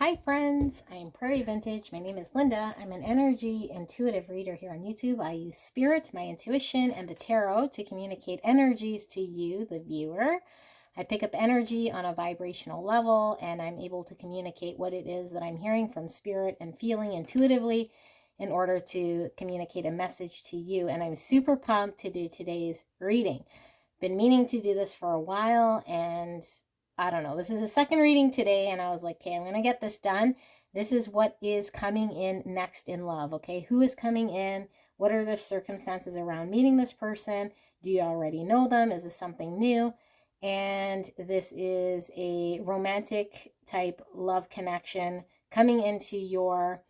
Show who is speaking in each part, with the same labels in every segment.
Speaker 1: Hi friends, I'm Prairie Vintage. My name is Linda. I'm an energy intuitive reader here on YouTube. I use spirit, my intuition, and the tarot to communicate energies to you, the viewer. I pick up energy on a vibrational level and I'm able to communicate what it is that I'm hearing from spirit and feeling intuitively in order to communicate a message to you. And I'm super pumped to do today's reading. Been meaning to do this for a while, and I don't know, this is the second reading today, and I was like, okay, I'm going to get this done. This is what is coming in next in love, okay? Who is coming in? What are the circumstances around meeting this person? Do you already know them? Is this something new? And this is a romantic type love connection coming into your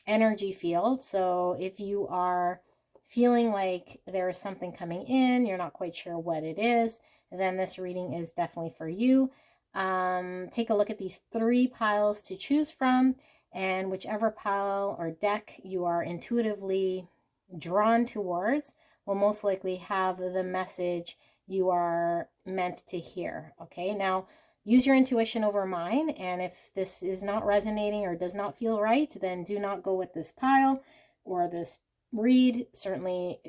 Speaker 1: energy field. So if you are feeling like there is something coming in, you're not quite sure what it is, then this reading is definitely for you. Take a look at these 3 piles to choose from, and whichever pile or deck you are intuitively drawn towards will most likely have the message you are meant to hear. Okay, now use your intuition over mine, and if this is not resonating or does not feel right, then do not go with this pile or this read. Certainly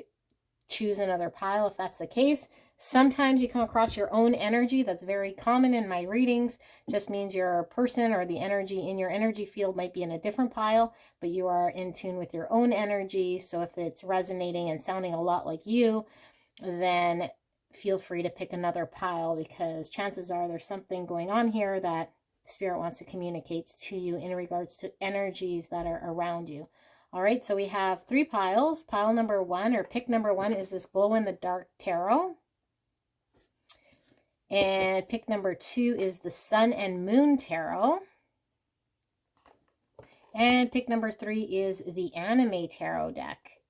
Speaker 1: choose another pile if that's the case. Sometimes you come across your own energy. That's very common in my readings. Just means your person or the energy in your energy field might be in a different pile, but you are in tune with your own energy. So if it's resonating and sounding a lot like you, then feel free to pick another pile, because chances are there's something going on here that Spirit wants to communicate to you in regards to energies that are around you. All right, so we have 3 piles. Pile number 1, or pick number 1, is this glow-in-the-dark tarot. And pick number 2 is the Sun and Moon tarot. And pick number 3 is the Anime tarot deck.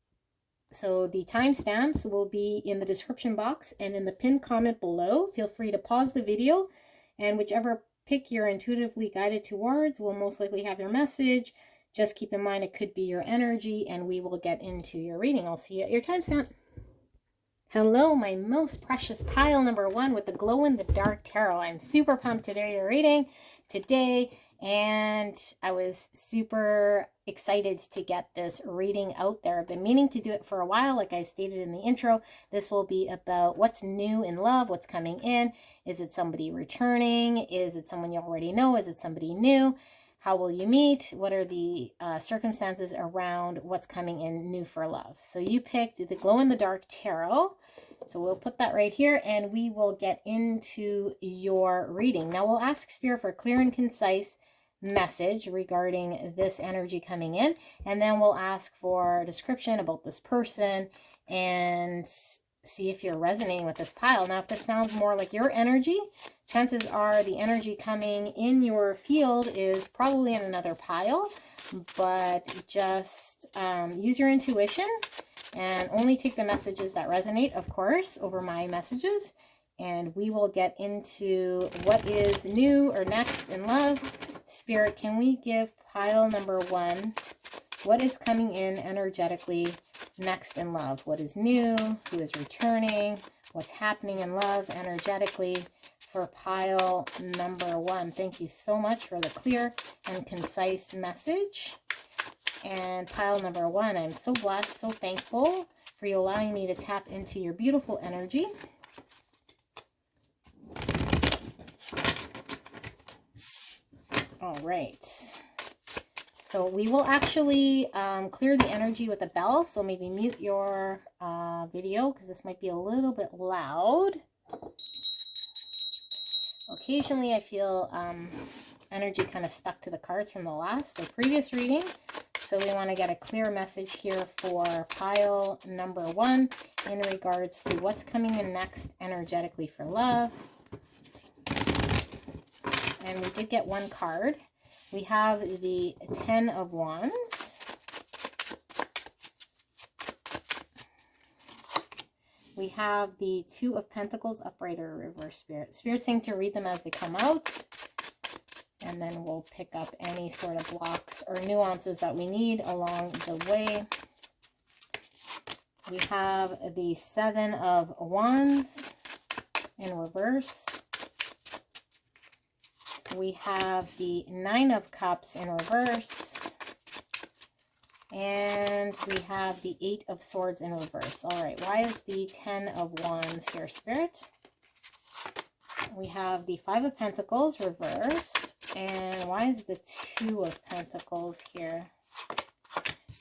Speaker 1: So the timestamps will be in the description box and in the pinned comment below. Feel free to pause the video, and whichever pick you're intuitively guided towards will most likely have your message. Just keep in mind it could be your energy, and we will get into your reading. I'll see you at your timestamp. Hello, my most precious pile number 1 with the glow-in-the-dark tarot. I'm super pumped to do your reading today, and I was super excited to get this reading out there. I've been meaning to do it for a while. Like I stated in the intro, this will be about what's new in love, what's coming in. Is it somebody returning? Is it someone you already know? Is it somebody new? How will you meet? What are the circumstances around what's coming in new for love? So you picked the glow-in-the-dark tarot. So we'll put that right here, and we will get into your reading. Now we'll ask Spirit for a clear and concise message regarding this energy coming in, and then we'll ask for a description about this person and see if you're resonating with this pile. Now, if this sounds more like your energy, chances are the energy coming in your field is probably in another pile, but just use your intuition and only take the messages that resonate, of course, over my messages. And we will get into what is new or next in love. Spirit, can we give pile number 1 what is coming in energetically next in love? What is new? Who is returning? What's happening in love energetically for pile number 1? Thank you so much for the clear and concise message. And pile number 1, I'm so blessed, so thankful for you allowing me to tap into your beautiful energy. All right. So we will actually clear the energy with a bell. So maybe mute your video because this might be a little bit loud. Occasionally I feel energy kind of stuck to the cards from the last or previous reading. So we want to get a clear message here for pile number 1 in regards to what's coming in next energetically for love. And we did get 1 card. We have the 10 of Wands. We have the 2 of Pentacles, upright or reverse. Spirit saying to read them as they come out. And then we'll pick up any sort of blocks or nuances that we need along the way. We have the 7 of Wands in reverse. we have the Nine of Cups in reverse. And we have the Eight of Swords in reverse. All right, why is the Ten of Wands here, Spirit? We have the Five of Pentacles reversed. And why is the Two of Pentacles here?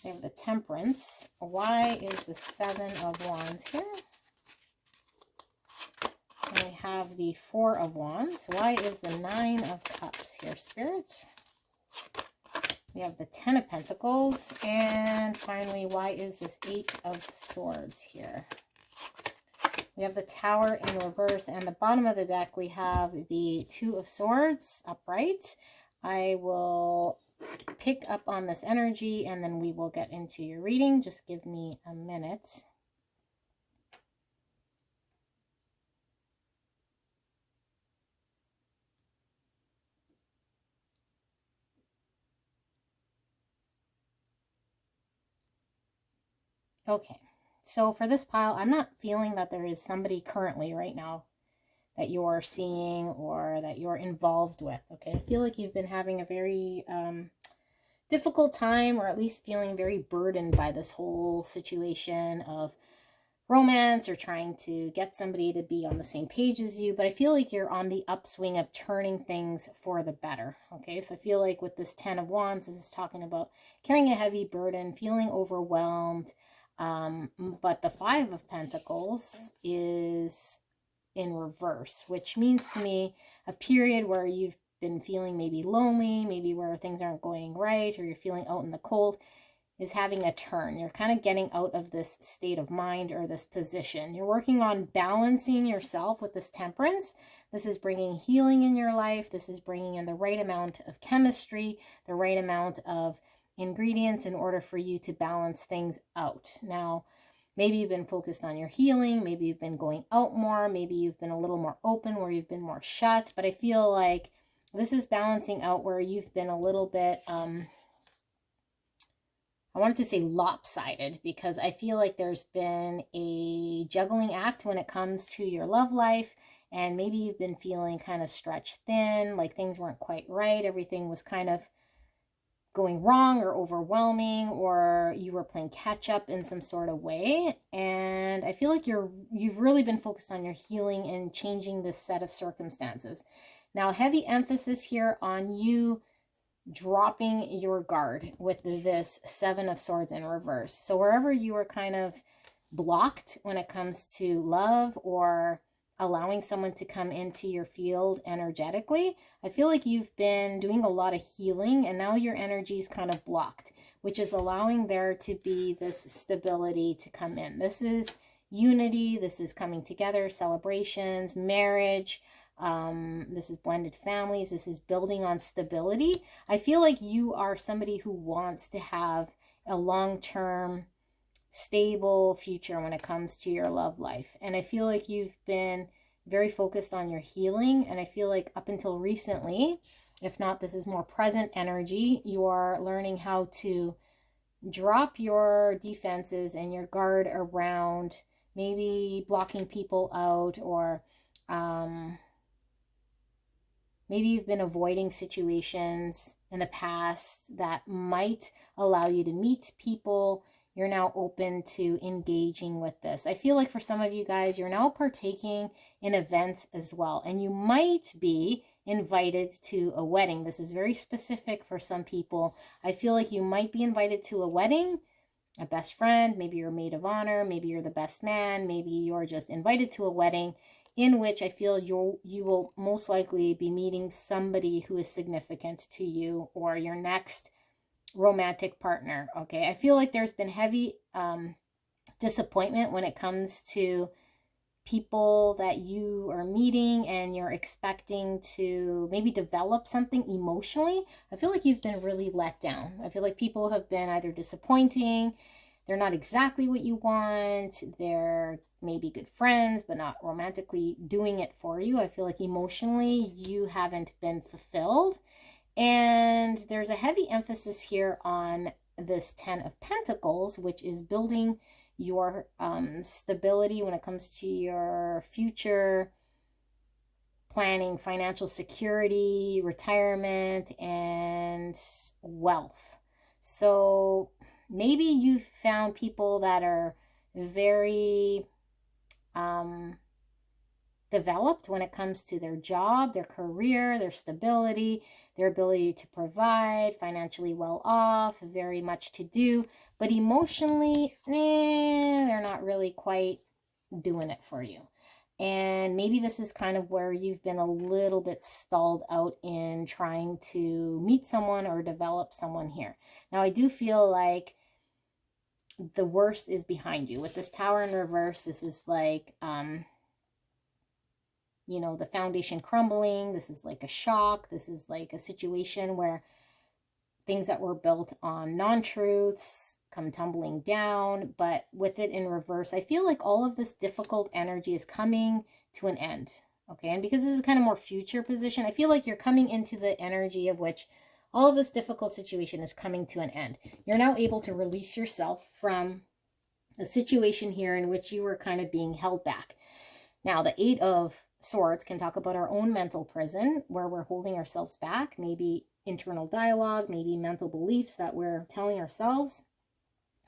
Speaker 1: We have the Temperance. Why is the Seven of Wands here? And we have the Four of Wands. Why is the Nine of Cups here, Spirit? We have the Ten of Pentacles. And finally, why is this Eight of Swords here? We have the Tower in reverse. And the bottom of the deck, we have the Two of Swords upright. I will pick up on this energy and then we will get into your reading. Just give me a minute. Okay, so for this pile, I'm not feeling that there is somebody currently right now that you're seeing or that you're involved with. Okay, I feel like you've been having a very difficult time, or at least feeling very burdened by this whole situation of romance or trying to get somebody to be on the same page as you. But I feel like you're on the upswing of turning things for the better. Okay, so I feel like with this Ten of Wands, this is talking about carrying a heavy burden, feeling overwhelmed. But the Five of Pentacles is in reverse, which means to me a period where you've been feeling maybe lonely, maybe where things aren't going right, or you're feeling out in the cold, is having a turn. You're kind of getting out of this state of mind or this position. You're working on balancing yourself with this Temperance. This is bringing healing in your life. This is bringing in the right amount of chemistry, the right amount of ingredients in order for you to balance things out. Now, maybe you've been focused on your healing. Maybe you've been going out more. Maybe you've been a little more open where you've been more shut. But I feel like this is balancing out where you've been a little bit, I wanted to say lopsided, because I feel like there's been a juggling act when it comes to your love life. And maybe you've been feeling kind of stretched thin, like things weren't quite right. Everything was kind of going wrong or overwhelming, or you were playing catch up in some sort of way. And I feel like you've really been focused on your healing and changing this set of circumstances. Now, heavy emphasis here on you dropping your guard with this Seven of Swords in reverse. So wherever you are kind of blocked when it comes to love or allowing someone to come into your field energetically, I feel like you've been doing a lot of healing and now your energy is kind of blocked, which is allowing there to be this stability to come in. This is unity. This is coming together, celebrations, marriage. This is blended families. This is building on stability. I feel like you are somebody who wants to have a long-term stable future when it comes to your love life. And I feel like you've been very focused on your healing. And I feel like up until recently, if not, this is more present energy, you are learning how to drop your defenses and your guard around maybe blocking people out, or maybe you've been avoiding situations in the past that might allow you to meet people. You're now open to engaging with this. I feel like for some of you guys, you're now partaking in events as well. And you might be invited to a wedding. This is very specific for some people. I feel like you might be invited to a wedding, a best friend, maybe you're a maid of honor, maybe you're the best man, maybe you're just invited to a wedding in which I feel you will most likely be meeting somebody who is significant to you, or your next romantic partner. Okay, I feel like there's been heavy disappointment when it comes to people that you are meeting and you're expecting to maybe develop something emotionally. I feel like you've been really let down. I feel like people have been either disappointing, they're not exactly what you want, they're maybe good friends but not romantically doing it for you. I feel like emotionally you haven't been fulfilled. And there's a heavy emphasis here on this Ten of Pentacles, which is building your stability when it comes to your future planning financial security, retirement, and wealth. So maybe you've found people that are very developed when it comes to their job, their career, their stability, their ability to provide, financially well off, very much to do, but emotionally, they're not really quite doing it for you. And maybe this is kind of where you've been a little bit stalled out in trying to meet someone or develop someone here. Now, I do feel like the worst is behind you. With this Tower in reverse, this is like, you know, the foundation crumbling. This is like a shock. This is like a situation where things that were built on non-truths come tumbling down. But with it in reverse, I feel like all of this difficult energy is coming to an end. Okay, and because this is kind of more future position, I feel like you're coming into the energy of which all of this difficult situation is coming to an end. You're now able to release yourself from a situation here in which you were kind of being held back. Now, the Eight of Swords can talk about our own mental prison where we're holding ourselves back, maybe internal dialogue, maybe mental beliefs that we're telling ourselves,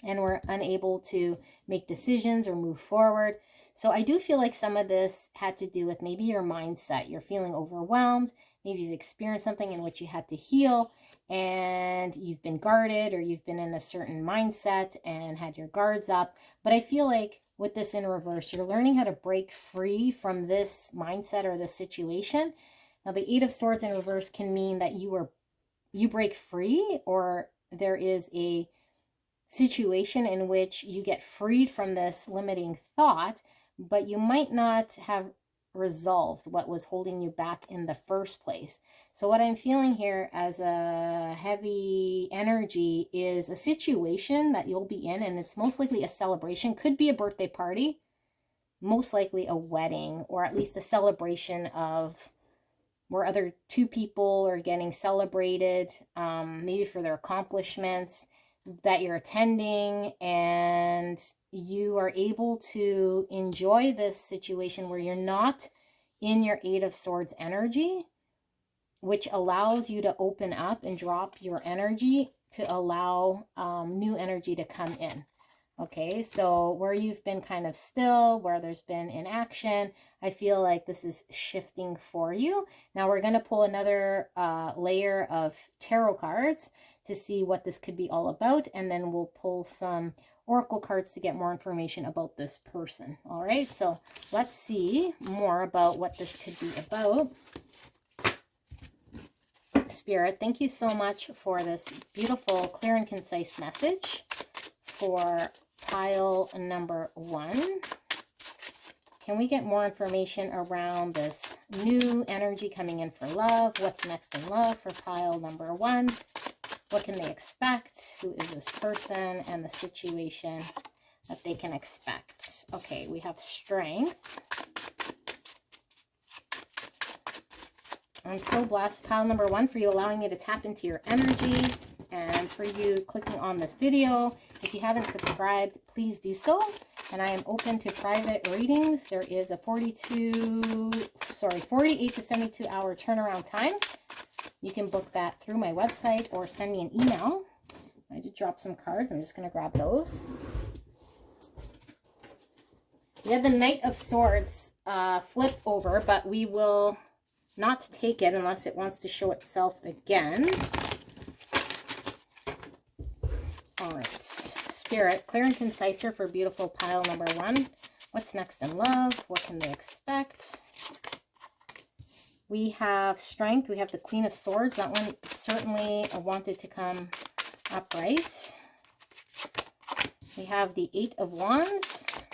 Speaker 1: and we're unable to make decisions or move forward. So I do feel like some of this had to do with maybe your mindset. You're feeling overwhelmed. Maybe you've experienced something in which you had to heal and you've been guarded, or you've been in a certain mindset and had your guards up. But I feel like with this in reverse, you're learning how to break free from this mindset or this situation. Now, the Eight of Swords in reverse can mean that you break free, or there is a situation in which you get freed from this limiting thought, but you might not have resolved what was holding you back in the first place. So what I'm feeling here as a heavy energy is a situation that you'll be in, and it's most likely a celebration. Could be a birthday party, most likely a wedding, or at least a celebration of where other two people are getting celebrated, maybe for their accomplishments that you're attending, and you are able to enjoy this situation where you're not in your Eight of Swords energy, which allows you to open up and drop your energy to allow new energy to come in. Okay, so where you've been kind of still, where there's been inaction, I feel like this is shifting for you. Now we're going to pull another layer of tarot cards to see what this could be all about, and then we'll pull some oracle cards to get more information about this person. All right, so let's see more about what this could be about. Spirit, thank you so much for this beautiful, clear and concise message for pile number 1. Can we get more information around this new energy coming in for love? What's next in love for pile number 1? What can they expect? Who is this person and the situation that they can expect? Okay, we have strength. I'm so blessed, pile number 1, for you allowing me to tap into your energy, and for you clicking on this video. If you haven't subscribed, please do so. And I am open to private readings. There is a 48 to 72 hour turnaround time. You can book that through my website or send me an email. I did drop some cards. I'm just going to grab those. We have the Knight of Swords flip over, but we will not take it unless it wants to show itself again. All right, Spirit, clear and concise for beautiful pile number 1. What's next in love? What can they expect? We have strength. We have the Queen of Swords. That one certainly wanted to come upright. We have the Eight of Wands.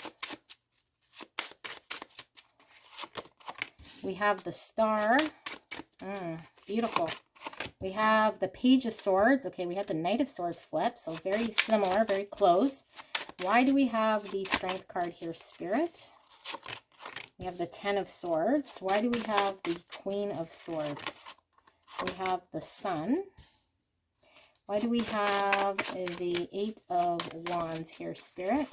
Speaker 1: We have the Star. Beautiful. We have the Page of Swords. Okay, we had the Knight of Swords flip, so very similar, very close. Why do we have the Strength card here, Spirit? We have the Ten of Swords. Why do we have the Queen of Swords? We have the Sun. Why do we have the Eight of Wands here, Spirit?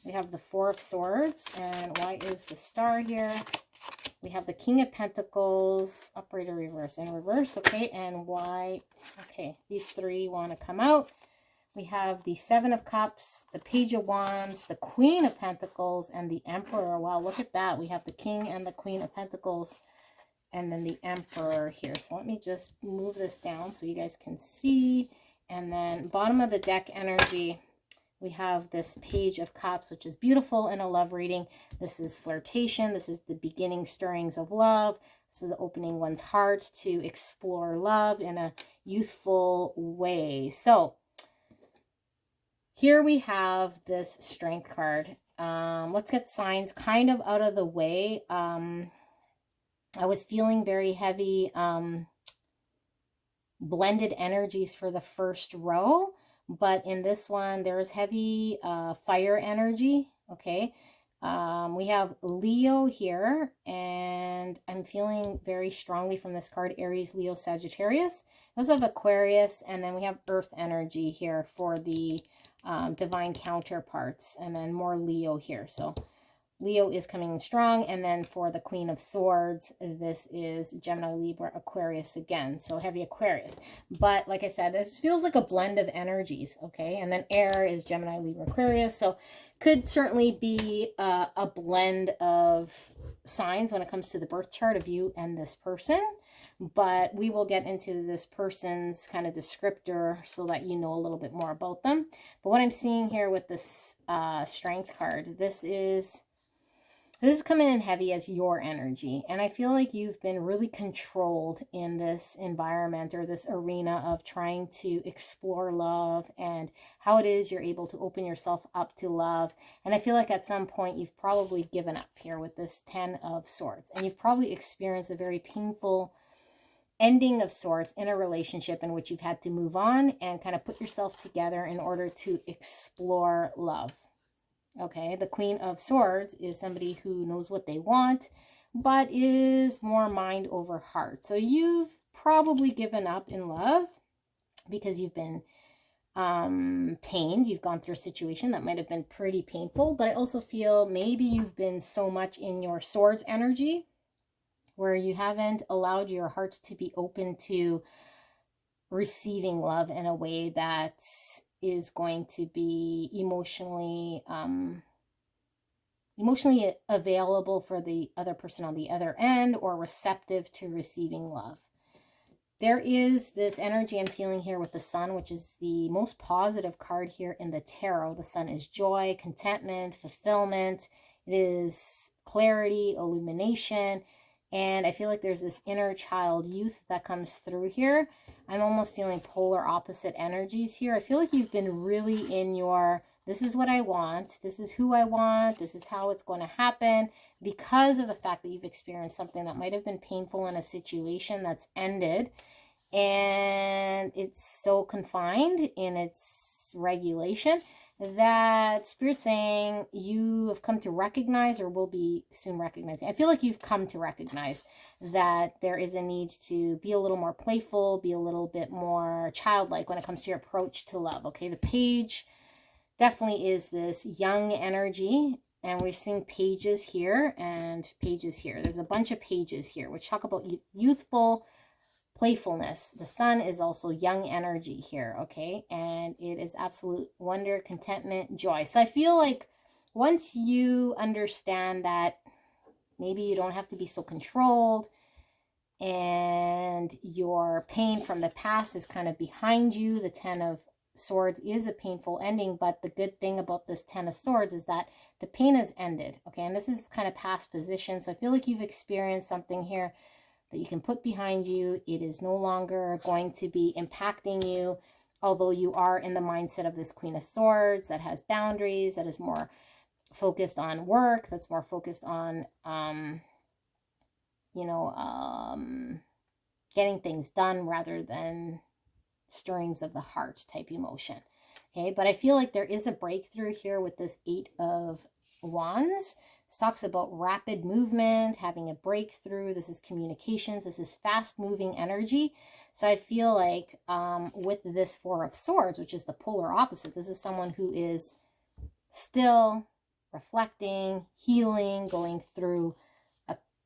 Speaker 1: We have the Four of Swords. And why is the Star here? We have the King of Pentacles, upright or reverse, in reverse, okay, and why, okay, these three want to come out. We have the Seven of Cups, the Page of Wands, the Queen of Pentacles, and the Emperor. Wow, look at that. We have the King and the Queen of Pentacles, and then the Emperor here. So let me just move this down so you guys can see. And then bottom of the deck energy, we have this Page of Cups, which is beautiful in a love reading. This is flirtation. This is the beginning stirrings of love. This is opening one's heart to explore love in a youthful way. So here we have this Strength card. Let's get signs kind of out of the way. I was feeling very heavy blended energies for the first row. But in this one, there's heavy fire energy, okay? We have Leo here, and I'm feeling very strongly from this card, Aries, Leo, Sagittarius. We also have Aquarius, and then we have Earth energy here for the divine counterparts, and then more Leo here. So Leo is coming in strong, and then for the Queen of Swords, this is Gemini, Libra, Aquarius again, so heavy Aquarius. But like I said, this feels like a blend of energies, okay? And then air is Gemini, Libra, Aquarius, so could certainly be a blend of signs when it comes to the birth chart of you and this person. But we will get into this person's kind of descriptor so that you know a little bit more about them. But what I'm seeing here with this Strength card, this is coming in heavy as your energy. And I feel like you've been really controlled in this environment or this arena of trying to explore love and how it is you're able to open yourself up to love. And I feel like at some point you've probably given up here with this 10 of Swords. And you've probably experienced a very painful ending of sorts in a relationship in which you've had to move on and kind of put yourself together in order to explore love. Okay, the Queen of Swords is somebody who knows what they want, but is more mind over heart. So you've probably given up in love because you've been pained. You've gone through a situation that might have been pretty painful, but I also feel maybe you've been so much in your Swords energy where you haven't allowed your heart to be open to receiving love in a way that is going to be emotionally available for the other person on the other end, or receptive to receiving love. There is this energy I'm feeling here with the Sun, which is the most positive card here in the tarot. The Sun is joy, contentment, fulfillment. It is clarity, illumination. And I feel like there's this inner child youth that comes through here. I'm almost feeling polar opposite energies here. I feel like you've been really in your, this is what I want, this is who I want, this is how it's going to happen, because of the fact that you've experienced something that might have been painful in a situation that's ended. And it's so confined in its regulation that Spirit's saying you have come to recognize, or will be soon recognizing. I feel like you've come to recognize that there is a need to be a little more playful, be a little bit more childlike when it comes to your approach to love. Okay, the Page definitely is this young energy, and we're seeing pages here and pages here. There's a bunch of pages here which talk about youthful playfulness. The Sun is also young energy here, okay? And it is absolute wonder, contentment, joy. So I feel like once you understand that maybe you don't have to be so controlled, and your pain from the past is kind of behind you. The 10 of Swords is a painful ending, but the good thing about this 10 of Swords is that the pain has ended, okay? And this is kind of past position. So I feel like you've experienced something here that you can put behind you. It is no longer going to be impacting you, although you are in the mindset of this Queen of Swords that has boundaries, that is more focused on work, that's more focused on, getting things done rather than stirrings of the heart type emotion. Okay, but I feel like there is a breakthrough here with this 8 of Wands. This talks about rapid movement, having a breakthrough. This is communications. This is fast moving energy. So I feel like with this 4 of Swords, which is the polar opposite, this is someone who is still reflecting, healing, going through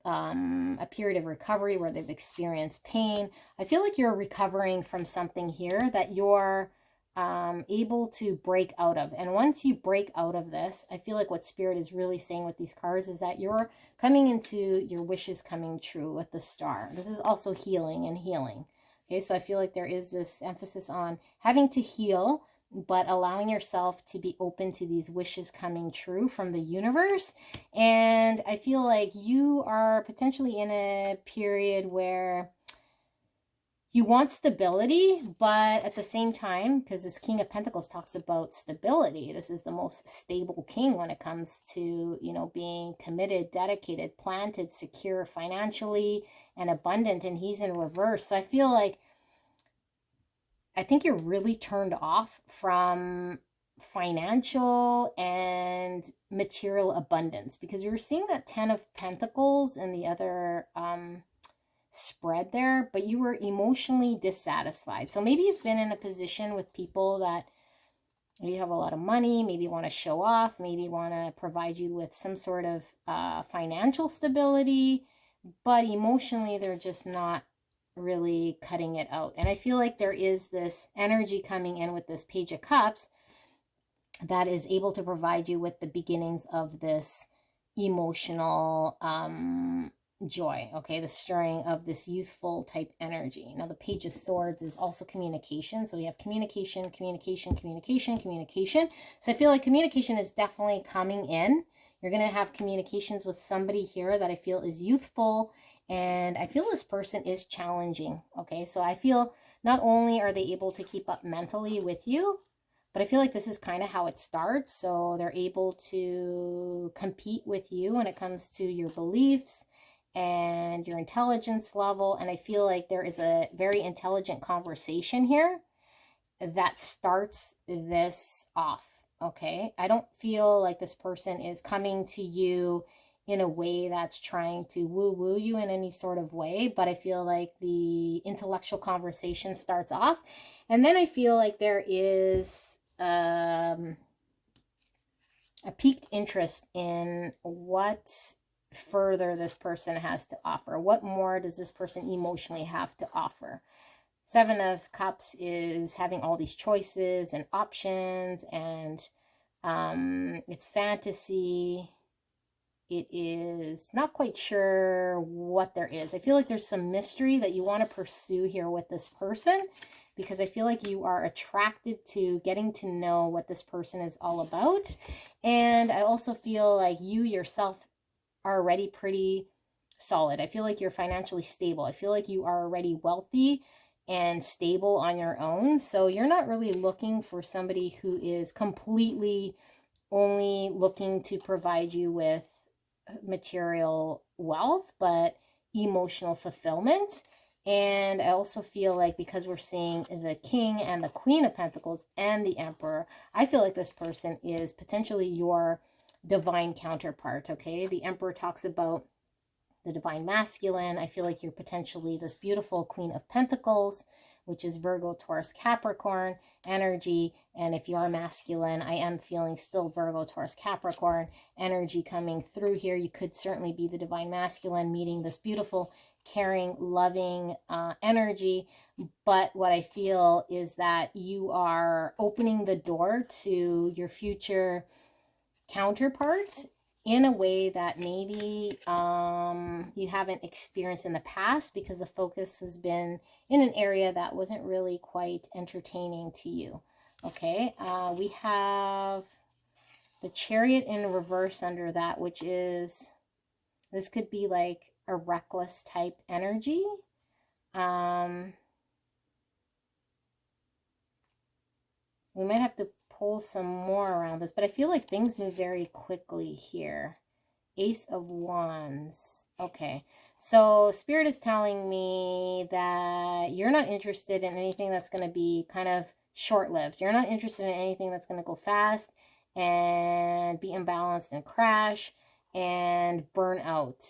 Speaker 1: a period of recovery where they've experienced pain. I feel like you're recovering from something here that you're able to break out of. And once you break out of this, I feel like what Spirit is really saying with these cards is that you're coming into your wishes coming true with the Star. This is also healing and healing. Okay, so I feel like there is this emphasis on having to heal, but allowing yourself to be open to these wishes coming true from the universe. And I feel like you are potentially in a period where you want stability, but at the same time, because this King of Pentacles talks about stability, this is the most stable king when it comes to, you know, being committed, dedicated, planted, secure financially, and abundant, and he's in reverse. So I feel like, I think you're really turned off from financial and material abundance, because we were seeing that 10 of Pentacles in the other spread there, but you were emotionally dissatisfied. So maybe you've been in a position with people that you have a lot of money, maybe want to show off, maybe want to provide you with some sort of financial stability, but emotionally they're just not really cutting it out. And I feel like there is this energy coming in with this Page of Cups that is able to provide you with the beginnings of this emotional joy, okay, the stirring of this youthful type energy. Now the Page of Swords is also communication, so we have communication, communication, communication, communication. So I feel like communication is definitely coming in. You're going to have communications with somebody here that I feel is youthful, and I feel this person is challenging, okay? So I feel not only are they able to keep up mentally with you, but I feel like this is kind of how it starts. So they're able to compete with you when it comes to your beliefs and your intelligence level. And I feel like there is a very intelligent conversation here that starts this off, okay? I don't feel like this person is coming to you in a way that's trying to woo-woo you in any sort of way, but I feel like the intellectual conversation starts off, and then I feel like there is a piqued interest in what further this person has to offer. What more does this person emotionally have to offer? Seven of Cups is having all these choices and options, and it's fantasy. It is not quite sure what there is. I feel like there's some mystery that you want to pursue here with this person, because I feel like you are attracted to getting to know what this person is all about. And I also feel like you yourself are already pretty solid. I feel like you're financially stable. I feel like you are already wealthy and stable on your own. So you're not really looking for somebody who is completely only looking to provide you with material wealth, but emotional fulfillment. And I also feel like, because we're seeing the King and the Queen of Pentacles and the Emperor, I feel like this person is potentially your divine counterpart, okay? The Emperor talks about the divine masculine. I feel like you're potentially this beautiful Queen of Pentacles, which is Virgo, Taurus, Capricorn energy. And if you are masculine, I am feeling still Virgo, Taurus, Capricorn energy coming through here. You could certainly be the divine masculine meeting this beautiful, caring, loving energy. But what I feel is that you are opening the door to your future counterparts in a way that maybe you haven't experienced in the past, because the focus has been in an area that wasn't really quite entertaining to you. Okay, we have the Chariot in reverse under that, which is, this could be like a reckless type energy. We might have to pull some more around this, but I feel like things move very quickly here. Ace of Wands. Okay, so Spirit is telling me that you're not interested in anything that's going to be kind of short-lived. You're not interested in anything that's going to go fast and be imbalanced and crash and burn out,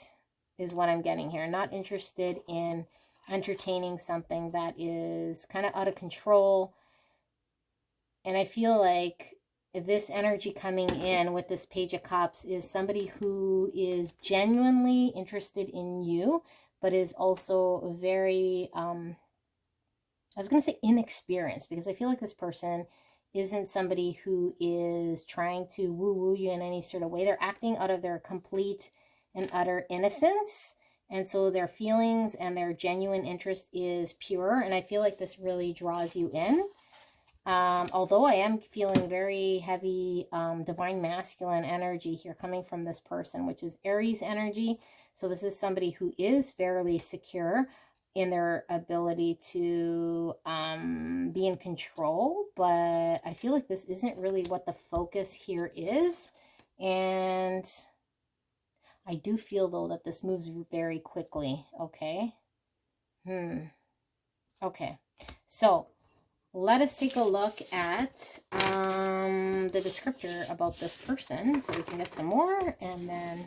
Speaker 1: is what I'm getting here. Not interested in entertaining something that is kind of out of control. And I feel like this energy coming in with this Page of Cups is somebody who is genuinely interested in you, but is also very, I was going to say inexperienced, because I feel like this person isn't somebody who is trying to woo-woo you in any sort of way. They're acting out of their complete and utter innocence. And so their feelings and their genuine interest is pure. And I feel like this really draws you in. Although I am feeling very heavy divine masculine energy here coming from this person, which is Aries energy. So this is somebody who is fairly secure in their ability to be in control, but I feel like this isn't really what the focus here is. And I do feel, though, that this moves very quickly. Okay. Okay. So let us take a look at the descriptor about this person so we can get some more, and then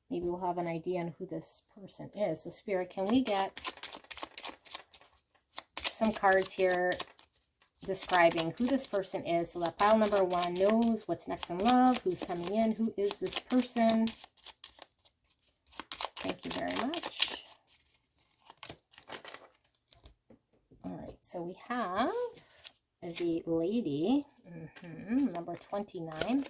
Speaker 1: maybe we'll have an idea on who this person is. So Spirit, can we get some cards here describing who this person is so that pile number 1 knows what's next in love, who's coming in, who is this person? Thank you very much. All right, so we have the lady, number 29,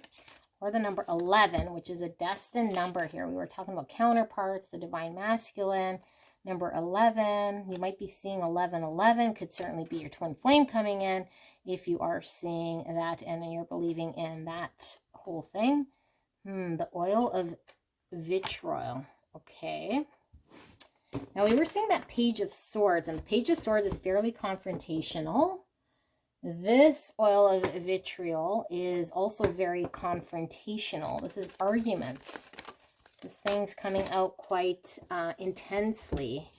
Speaker 1: or the number 11, which is a destined number here. We were talking about counterparts, the divine masculine. Number 11, you might be seeing 1111, could certainly be your twin flame coming in if you are seeing that and you're believing in that whole thing. The oil of vitriol. Okay. Now we were seeing that Page of Swords, and the Page of Swords is fairly confrontational. This oil of vitriol is also very confrontational. This is arguments. Just things coming out quite intensely.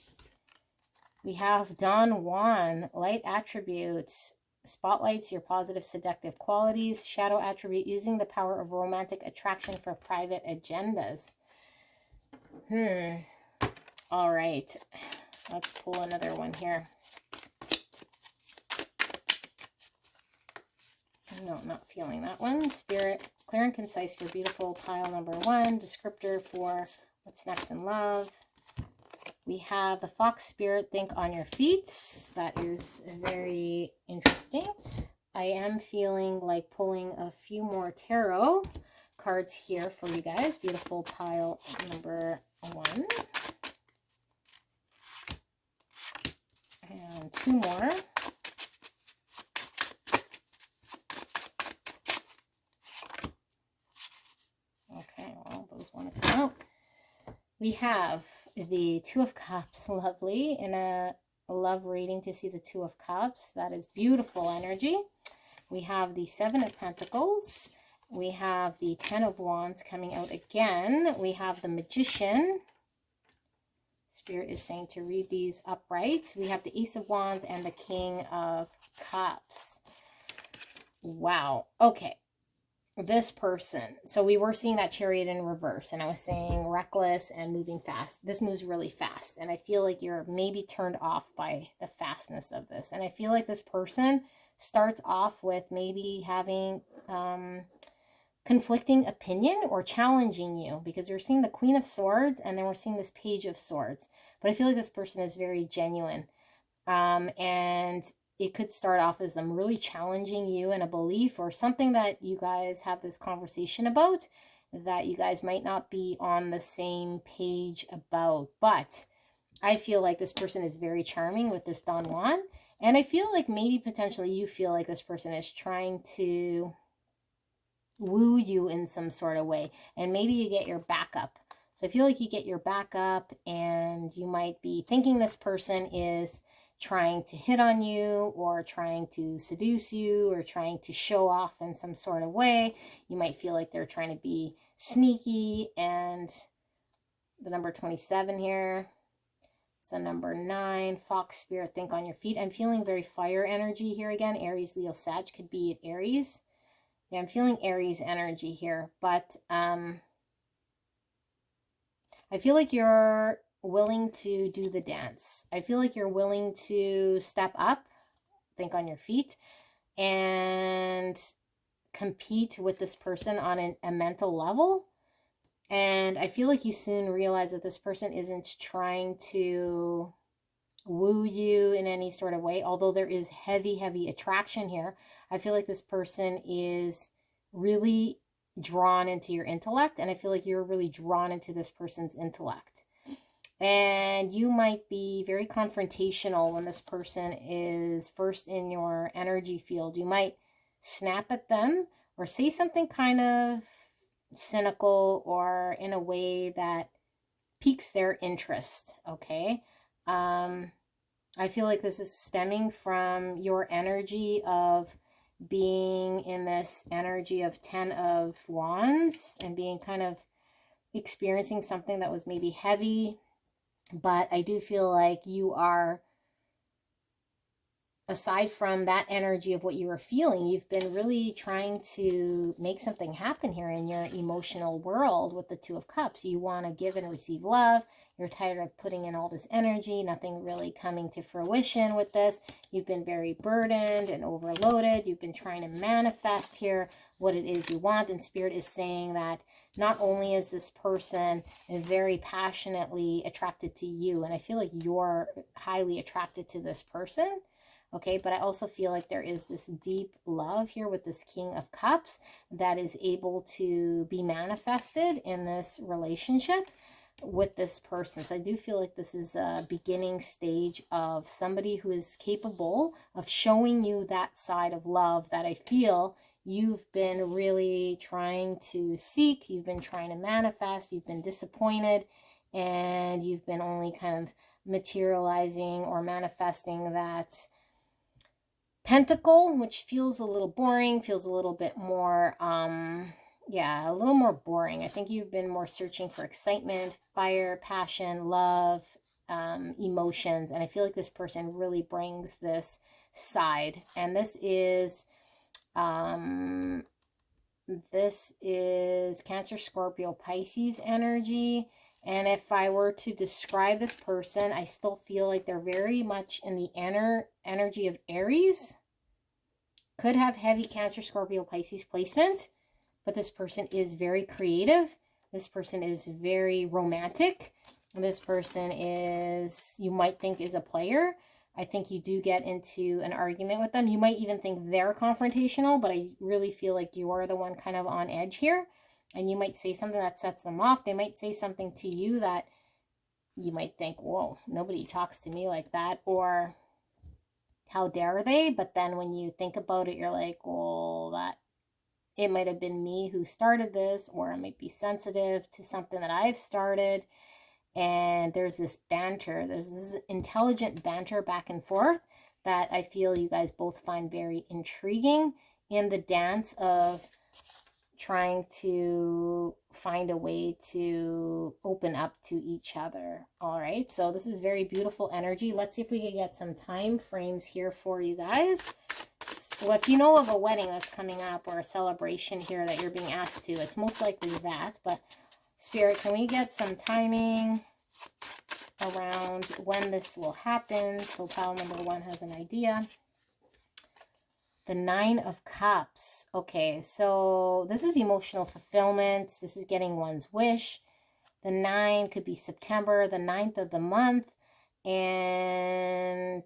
Speaker 1: We have Don Juan, light attributes, spotlights your positive seductive qualities, shadow attribute, using the power of romantic attraction for private agendas. All right, let's pull another one here. No, I'm not feeling that one. Spirit, clear and concise for beautiful pile number 1. Descriptor for what's next in love. We have the Fox Spirit, think on your feet. That is very interesting. I am feeling like pulling a few more tarot cards here for you guys. Beautiful pile number 1. And 2 more. Okay, well, those want to come out. We have the Two of Cups, lovely, in a love reading to see the Two of Cups. That is beautiful energy. We have the Seven of Pentacles. We have the Ten of Wands coming out again. We have the Magician. Spirit is saying to read these upright. We have the Ace of Wands and the King of Cups. Wow. Okay. This person. So we were seeing that Chariot in reverse, and I was saying reckless and moving fast. This moves really fast, and I feel like you're maybe turned off by the fastness of this. And I feel like this person starts off with maybe having conflicting opinion or challenging you, because we're seeing the Queen of Swords and then we're seeing this Page of Swords. But I feel like this person is very genuine, and it could start off as them really challenging you in a belief or something that you guys have this conversation about that you guys might not be on the same page about. But I feel like this person is very charming with this Don Juan. And I feel like maybe potentially you feel like this person is trying to woo you in some sort of way. And maybe you get your backup. So I feel like you get your backup, and you might be thinking this person is trying to hit on you or trying to seduce you or trying to show off in some sort of way. You might feel like they're trying to be sneaky. And the number 27 here, it's the number 9, Fox Spirit, think on your feet. I'm feeling very fire energy here again. Aries, Leo, Sag could be at Aries. Yeah, I'm feeling Aries energy here, but I feel like you're willing to do the dance. I feel like you're willing to step up, think on your feet, and compete with this person on a mental level. And I feel like you soon realize that this person isn't trying to woo you in any sort of way, although there is heavy attraction here. I feel like this person is really drawn into your intellect, and I feel like you're really drawn into this person's intellect. And you might be very confrontational when this person is first in your energy field. You might snap at them or say something kind of cynical or in a way that piques their interest, okay? I feel like this is stemming from your energy of being in this energy of 10 of Wands and being kind of experiencing something that was maybe heavy. But I do feel like you are, aside from that energy of what you were feeling, you've been really trying to make something happen here in your emotional world with the Two of Cups. You want to give and receive love. You're tired of putting in all this energy, nothing really coming to fruition with this. You've been very burdened and overloaded. You've been trying to manifest here what it is you want. And Spirit is saying that not only is this person very passionately attracted to you, and I feel like you're highly attracted to this person, okay, but I also feel like there is this deep love here with this King of Cups that is able to be manifested in this relationship with this person. So I do feel like this is a beginning stage of somebody who is capable of showing you that side of love that I feel you've been really trying to seek, you've been trying to manifest, you've been disappointed, and you've been only kind of materializing or manifesting that Pentacle, which feels a little boring, feels a little bit more, a little more boring. I think you've been more searching for excitement, fire, passion, love, emotions, and I feel like this person really brings this side. And this is Cancer, Scorpio, Pisces energy. And if I were to describe this person, I still feel like they're very much in the energy of Aries. Could have heavy Cancer, Scorpio, Pisces placement, but this person is very creative. This person is very romantic. This person is, you might think, is a player. I think you do get into an argument with them. You might even think they're confrontational, but I really feel like you are the one kind of on edge here. And you might say something that sets them off. They might say something to you that you might think, whoa, nobody talks to me like that. Or how dare they? But then when you think about it, you're like, well, that it might have been me who started this, or I might be sensitive to something that I've started. And there's this banter. There's this intelligent banter back and forth that I feel you guys both find very intriguing in the dance of trying to find a way to open up to each other. All right, so this is very beautiful energy. Let's see if we can get some time frames here for you guys. Well, if you know of a wedding that's coming up or a celebration here that you're being asked to, it's most likely that. But Spirit, can we get some timing around when this will happen? So pile number 1 has an idea. The 9 of Cups. Okay, so this is emotional fulfillment. This is getting one's wish. The 9 could be September, the 9th of the month. And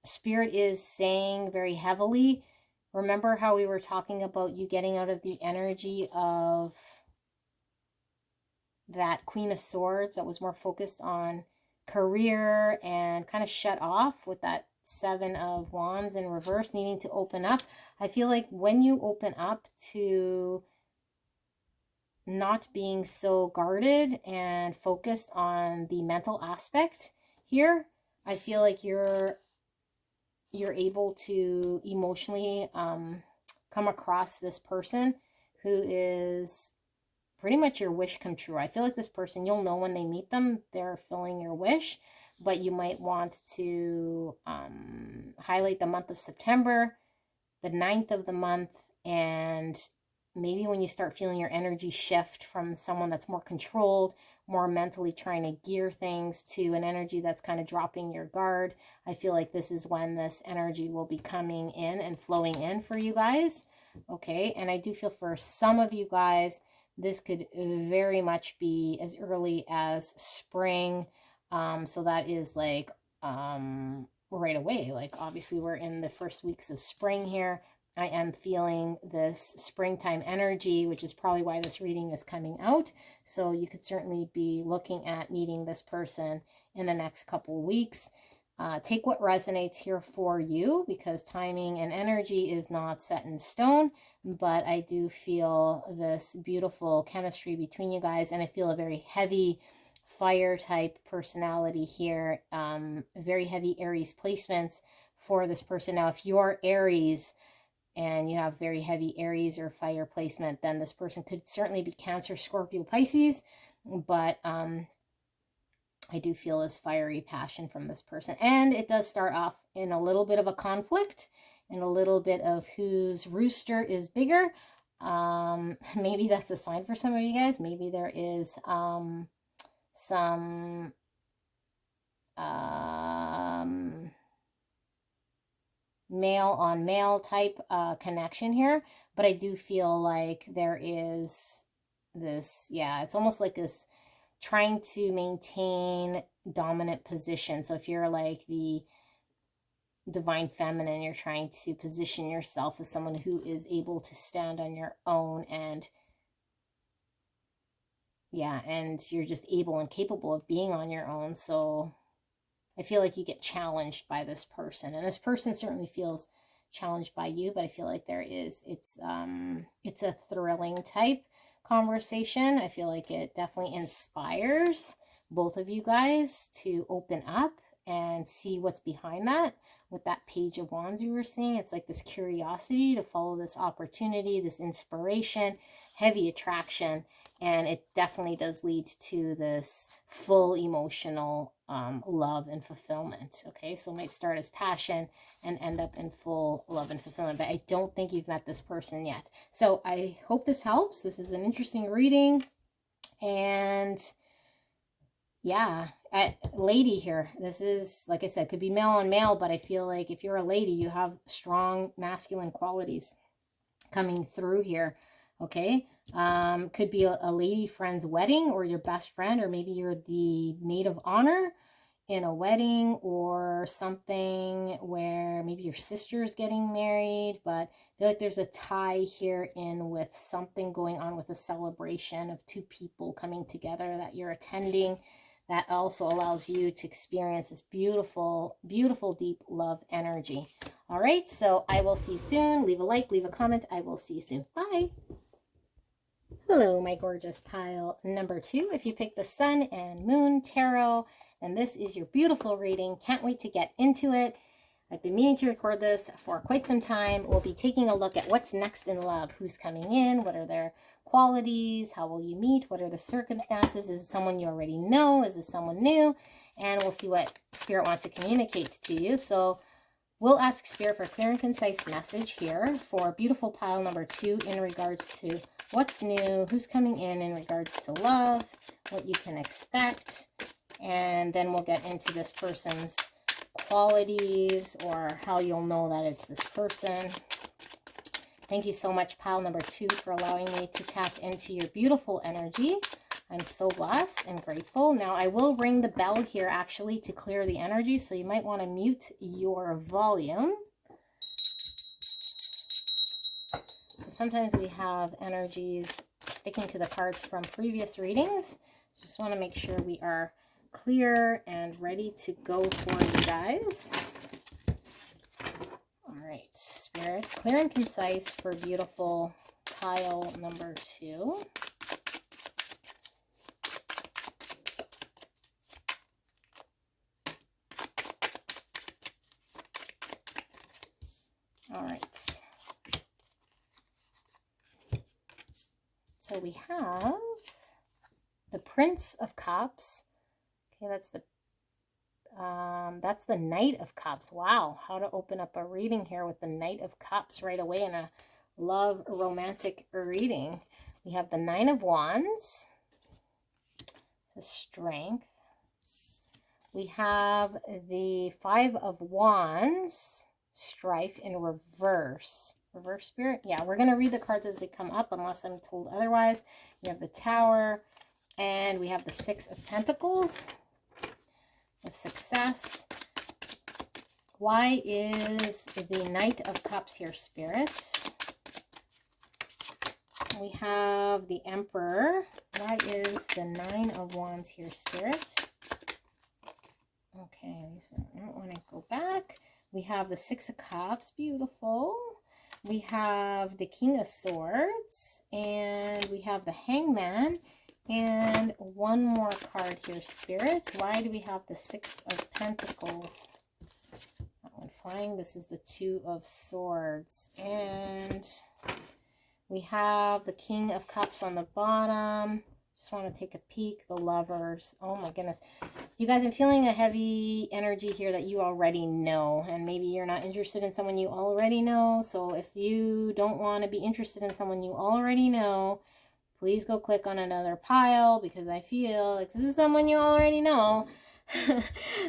Speaker 1: Spirit is saying very heavily, remember how we were talking about you getting out of the energy of that Queen of Swords that was more focused on career and kind of shut off with that 7 of Wands in reverse, needing to open up. I feel like when you open up to not being so guarded and focused on the mental aspect here, I feel like you're able to emotionally come across this person who is pretty much your wish come true. I feel like this person, you'll know when they meet them, they're filling your wish. But you might want to highlight the month of September, the 9th of the month, and maybe when you start feeling your energy shift from someone that's more controlled, more mentally trying to gear things, to an energy that's kind of dropping your guard, I feel like this is when this energy will be coming in and flowing in for you guys. Okay, and I do feel for some of you guys, this could very much be as early as spring. So that is like right away. Like obviously we're in the first weeks of spring here. I am feeling this springtime energy, which is probably why this reading is coming out. So you could certainly be looking at meeting this person in the next couple weeks. Take what resonates here for you, because timing and energy is not set in stone, but I do feel this beautiful chemistry between you guys, and I feel a very heavy fire type personality here, very heavy Aries placements for this person. Now, if you're Aries and you have very heavy Aries or fire placement, then this person could certainly be Cancer, Scorpio, Pisces, but I do feel this fiery passion from this person. And it does start off in a little bit of a conflict and a little bit of whose rooster is bigger. Maybe that's a sign for some of you guys. Maybe there is some male on male type connection here, but I do feel like there is this, yeah, it's almost like this trying to maintain dominant position. So if you're like the divine feminine, you're trying to position yourself as someone who is able to stand on your own, and yeah, and you're just able and capable of being on your own. So I feel like you get challenged by this person, and this person certainly feels challenged by you, but I feel like there is, it's a thrilling type conversation. I feel like it definitely inspires both of you guys to open up and see what's behind that. With that Page of Wands we were seeing, it's like this curiosity to follow this opportunity, this inspiration, heavy attraction, and it definitely does lead to this full emotional love and fulfillment. Okay, so it might start as passion and end up in full love and fulfillment, but I don't think you've met this person yet. So I hope this helps. This is an interesting reading, and yeah, lady here, this is, like I said, could be male on male, but I feel like if you're a lady, you have strong masculine qualities coming through here. Okay, could be a lady friend's wedding, or your best friend, or maybe you're the maid of honor in a wedding or something where maybe your sister's getting married. But I feel like there's a tie here in with something going on with a celebration of two people coming together that you're attending, that also allows you to experience this beautiful, beautiful, deep love energy. All right, so I will see you soon. Leave a like, leave a comment. I will see you soon. Bye. Hello, my gorgeous pile number 2. If you pick the Sun and Moon Tarot, then this is your beautiful reading. Can't wait to get into it. I've been meaning to record this for quite some time. We'll be taking a look at what's next in love. Who's coming in? What are their qualities? How will you meet? What are the circumstances? Is it someone you already know? Is it someone new? And we'll see what Spirit wants to communicate to you. So we'll ask Spirit for a clear and concise message here for beautiful pile number 2 in regards to what's new, who's coming in regards to love, what you can expect, and then we'll get into this person's qualities, or how you'll know that it's this person. Thank you so much, pile number 2, for allowing me to tap into your beautiful energy. I'm so blessed and grateful. Now, I will ring the bell here actually to clear the energy, so you might want to mute your volume. So sometimes we have energies sticking to the cards from previous readings. Just want to make sure we are clear and ready to go for you guys. All right, Spirit, clear and concise for beautiful pile number 2. All right. So we have the Prince of Cups. Okay, that's the Knight of Cups. Wow, how to open up a reading here with the Knight of Cups right away in a love romantic reading. We have the Nine of Wands. It's a strength. We have the Five of Wands, strife in reverse. Reverse spirit? Yeah, we're going to read the cards as they come up unless I'm told otherwise. We have the Tower, and we have the Six of Pentacles with success. Why is the Knight of Cups here, Spirit? We have the Emperor. Why is the Nine of Wands here, Spirit? Okay, so I don't want to go back. We have the Six of Cups. Beautiful. We have the King of Swords. And we have the Hangman. And one more card here, Spirit. Why do we have the Six of Pentacles? That one flying. This is the Two of Swords. And we have the King of Cups on the bottom. Just want to take a peek. The Lovers. Oh my goodness. You guys, I'm feeling a heavy energy here that you already know. And maybe you're not interested in someone you already know. So if you don't want to be interested in someone you already know, please go click on another pile, because I feel like this is someone you already know.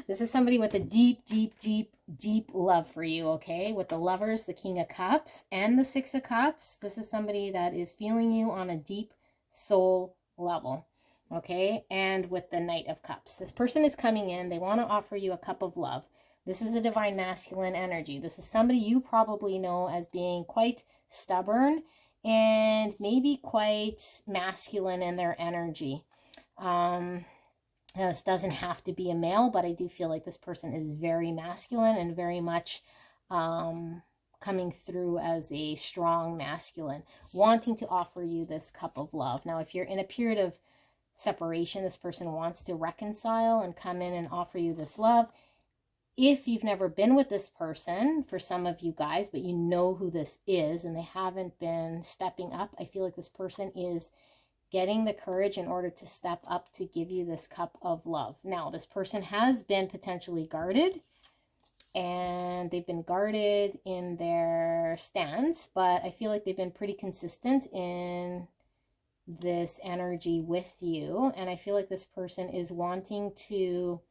Speaker 1: This is somebody with a deep, deep, deep, deep love for you, okay? With the Lovers, the King of Cups, and the Six of Cups. This is somebody that is feeling you on a deep soul level, okay? And with the Knight of Cups. This person is coming in. They want to offer you a cup of love. This is a divine masculine energy. This is somebody you probably know as being quite stubborn and maybe quite masculine in their energy. This doesn't have to be a male, but I do feel like this person is very masculine and very much coming through as a strong masculine, wanting to offer you this cup of love. Now, if you're in a period of separation, this person wants to reconcile and come in and offer you this love. If you've never been with this person, for some of you guys, but you know who this is and they haven't been stepping up, I feel like this person is getting the courage in order to step up to give you this cup of love. Now, this person has been potentially guarded, and they've been guarded in their stance, but I feel like they've been pretty consistent in this energy with you. And I feel like this person is wanting to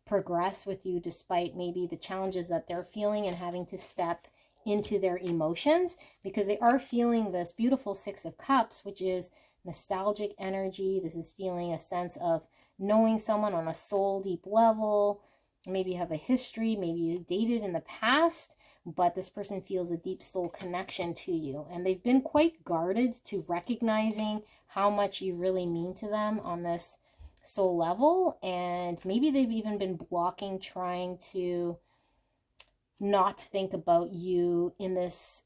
Speaker 1: progress with you despite maybe the challenges that they're feeling and having to step into their emotions, because they are feeling this beautiful Six of Cups, which is nostalgic energy. This is feeling a sense of knowing someone on a soul deep level. Maybe you have a history, maybe you dated in the past, but this person feels a deep soul connection to you. And they've been quite guarded to recognizing how much you really mean to them on this soul level. And maybe they've even been blocking, trying to not think about you in this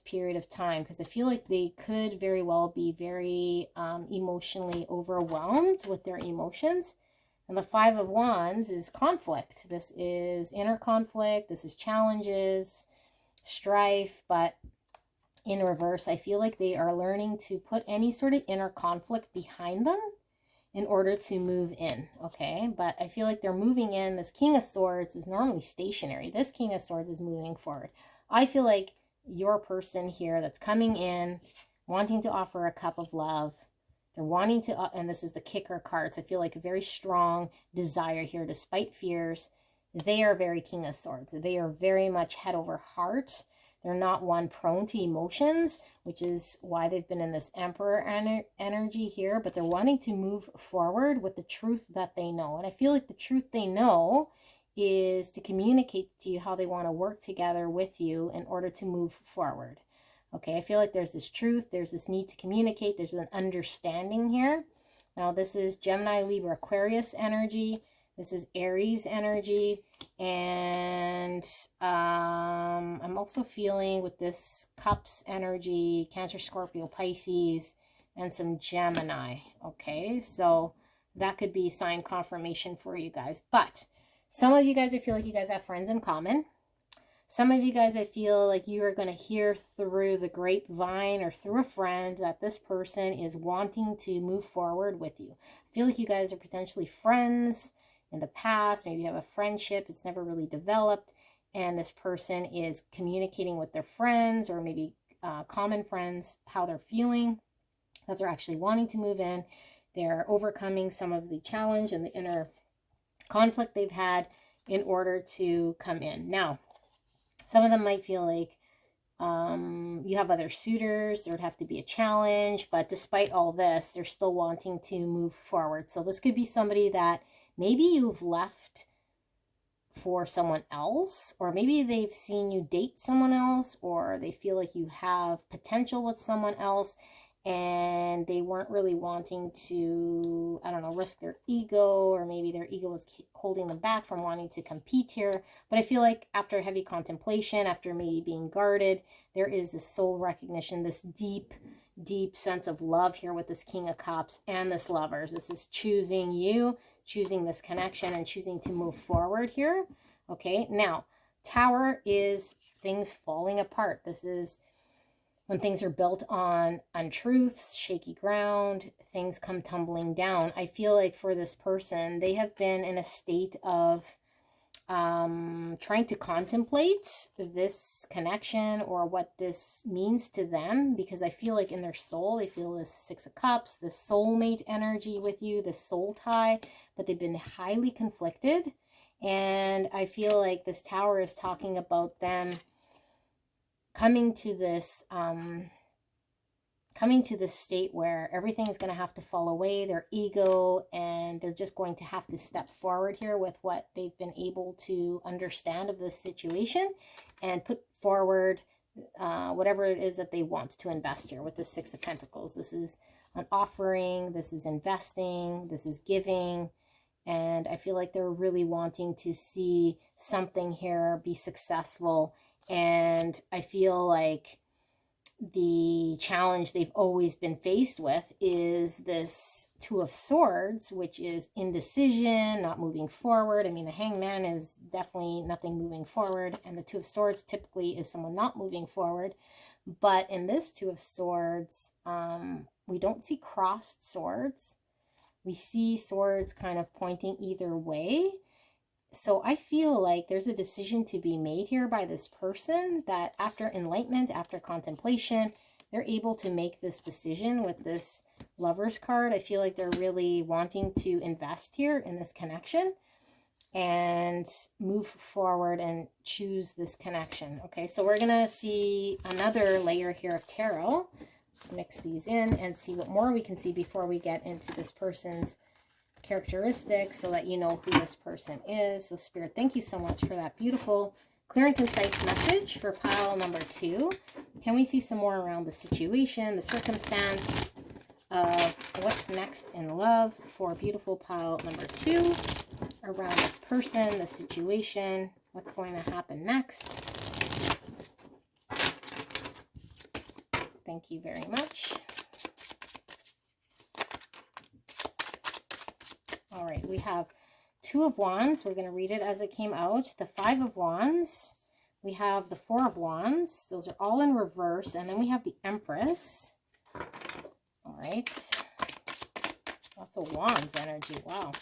Speaker 1: period of time, because I feel like they could very well be very emotionally overwhelmed with their emotions. And the Five of Wands is conflict. This is inner conflict. This is challenges, strife, but in reverse, I feel like they are learning to put any sort of inner conflict behind them in order to move in, okay? But I feel like they're moving in. This King of Swords is normally stationary. This King of Swords is moving forward. I feel like your person here that's coming in, wanting to offer a cup of love, they're wanting to, and this is the kicker cards. I feel like a very strong desire here, despite fears. They are very King of Swords. They are very much head over heart. They're not one prone to emotions, which is why they've been in this Emperor energy here, but they're wanting to move forward with the truth that they know. And I feel like the truth they know is to communicate to you how they want to work together with you in order to move forward. Okay, I feel like there's this truth, there's this need to communicate, there's an understanding here. Now, this is Gemini, Libra, Aquarius energy. This is Aries energy. And I'm also feeling with this Cups energy, Cancer, Scorpio, Pisces, and some Gemini. Okay, so that could be sign confirmation for you guys. But some of you guys, I feel like you guys have friends in common. Some of you guys, I feel like you are going to hear through the grapevine or through a friend that this person is wanting to move forward with you. I feel like you guys are potentially friends in the past. Maybe you have a friendship. It's never really developed. and this person is communicating with their friends or maybe common friends how they're feeling, that they're actually wanting to move in. They're overcoming some of the challenge and the inner conflict they've had in order to come in. Now, some of them might feel like you have other suitors, there would have to be a challenge, but despite all this, they're still wanting to move forward. So this could be somebody that maybe you've left for someone else, or maybe they've seen you date someone else, or they feel like you have potential with someone else and they weren't really wanting to, I don't know, risk their ego, or maybe their ego was holding them back from wanting to compete here. But I feel like after heavy contemplation, after maybe being guarded, there is this soul recognition, this deep, deep sense of love here with this King of Cups and this Lovers. This is choosing you, choosing this connection, and choosing to move forward here. Okay, now, Tower is things falling apart. This is when things are built on untruths, shaky ground, things come tumbling down. I feel like for this person, they have been in a state of trying to contemplate this connection or what this means to them, because I feel like in their soul, they feel this Six of Cups, this soulmate energy with you, this soul tie, but they've been highly conflicted. And I feel like this Tower is talking about them coming to this state where everything's going to have to fall away, their ego, and they're just going to have to step forward here with what they've been able to understand of this situation and put forward whatever it is that they want to invest here with the Six of Pentacles. This is an offering, this is investing, this is giving, and I feel like they're really wanting to see something here be successful. And I feel like the challenge they've always been faced with is this Two of Swords, which is indecision, not moving forward. I mean, the Hangman is definitely nothing moving forward, and the Two of Swords typically is someone not moving forward. But in this Two of Swords, we don't see crossed swords. We see swords kind of pointing either way. So I feel like there's a decision to be made here by this person that after enlightenment, after contemplation, they're able to make this decision with this Lovers card. I feel like they're really wanting to invest here in this connection and move forward and choose this connection. Okay, so we're going to see another layer here of tarot. Just mix these in and see what more we can see before we get into this person's characteristics, so that you know who this person is. So Spirit, thank you so much for that beautiful, clear and concise message for pile number 2. Can we see some more around the situation, the circumstance of what's next in love for beautiful pile number 2 around this person, the situation, what's going to happen next? Thank you very much. All right, we have Two of Wands. We're going to read it as it came out. The Five of Wands. We have the Four of Wands. Those are all in reverse. And then we have the Empress. All right. Lots of Wands energy. Wow.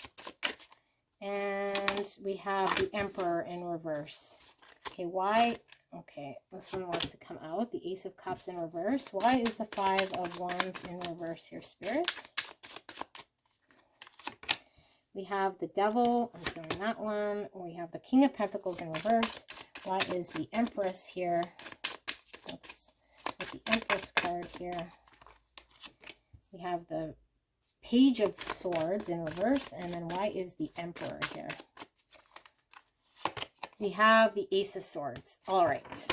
Speaker 1: And we have the Emperor in reverse. Okay, why? Okay, this one wants to come out. The Ace of Cups in reverse. Why is the Five of Wands in reverse here, Spirit? We have the Devil. I'm feeling that one. We have the King of Pentacles in reverse. Why is the Empress here? Let's get the Empress card here. We have the Page of Swords in reverse. And then why is the Emperor here? We have the Ace of Swords. All right.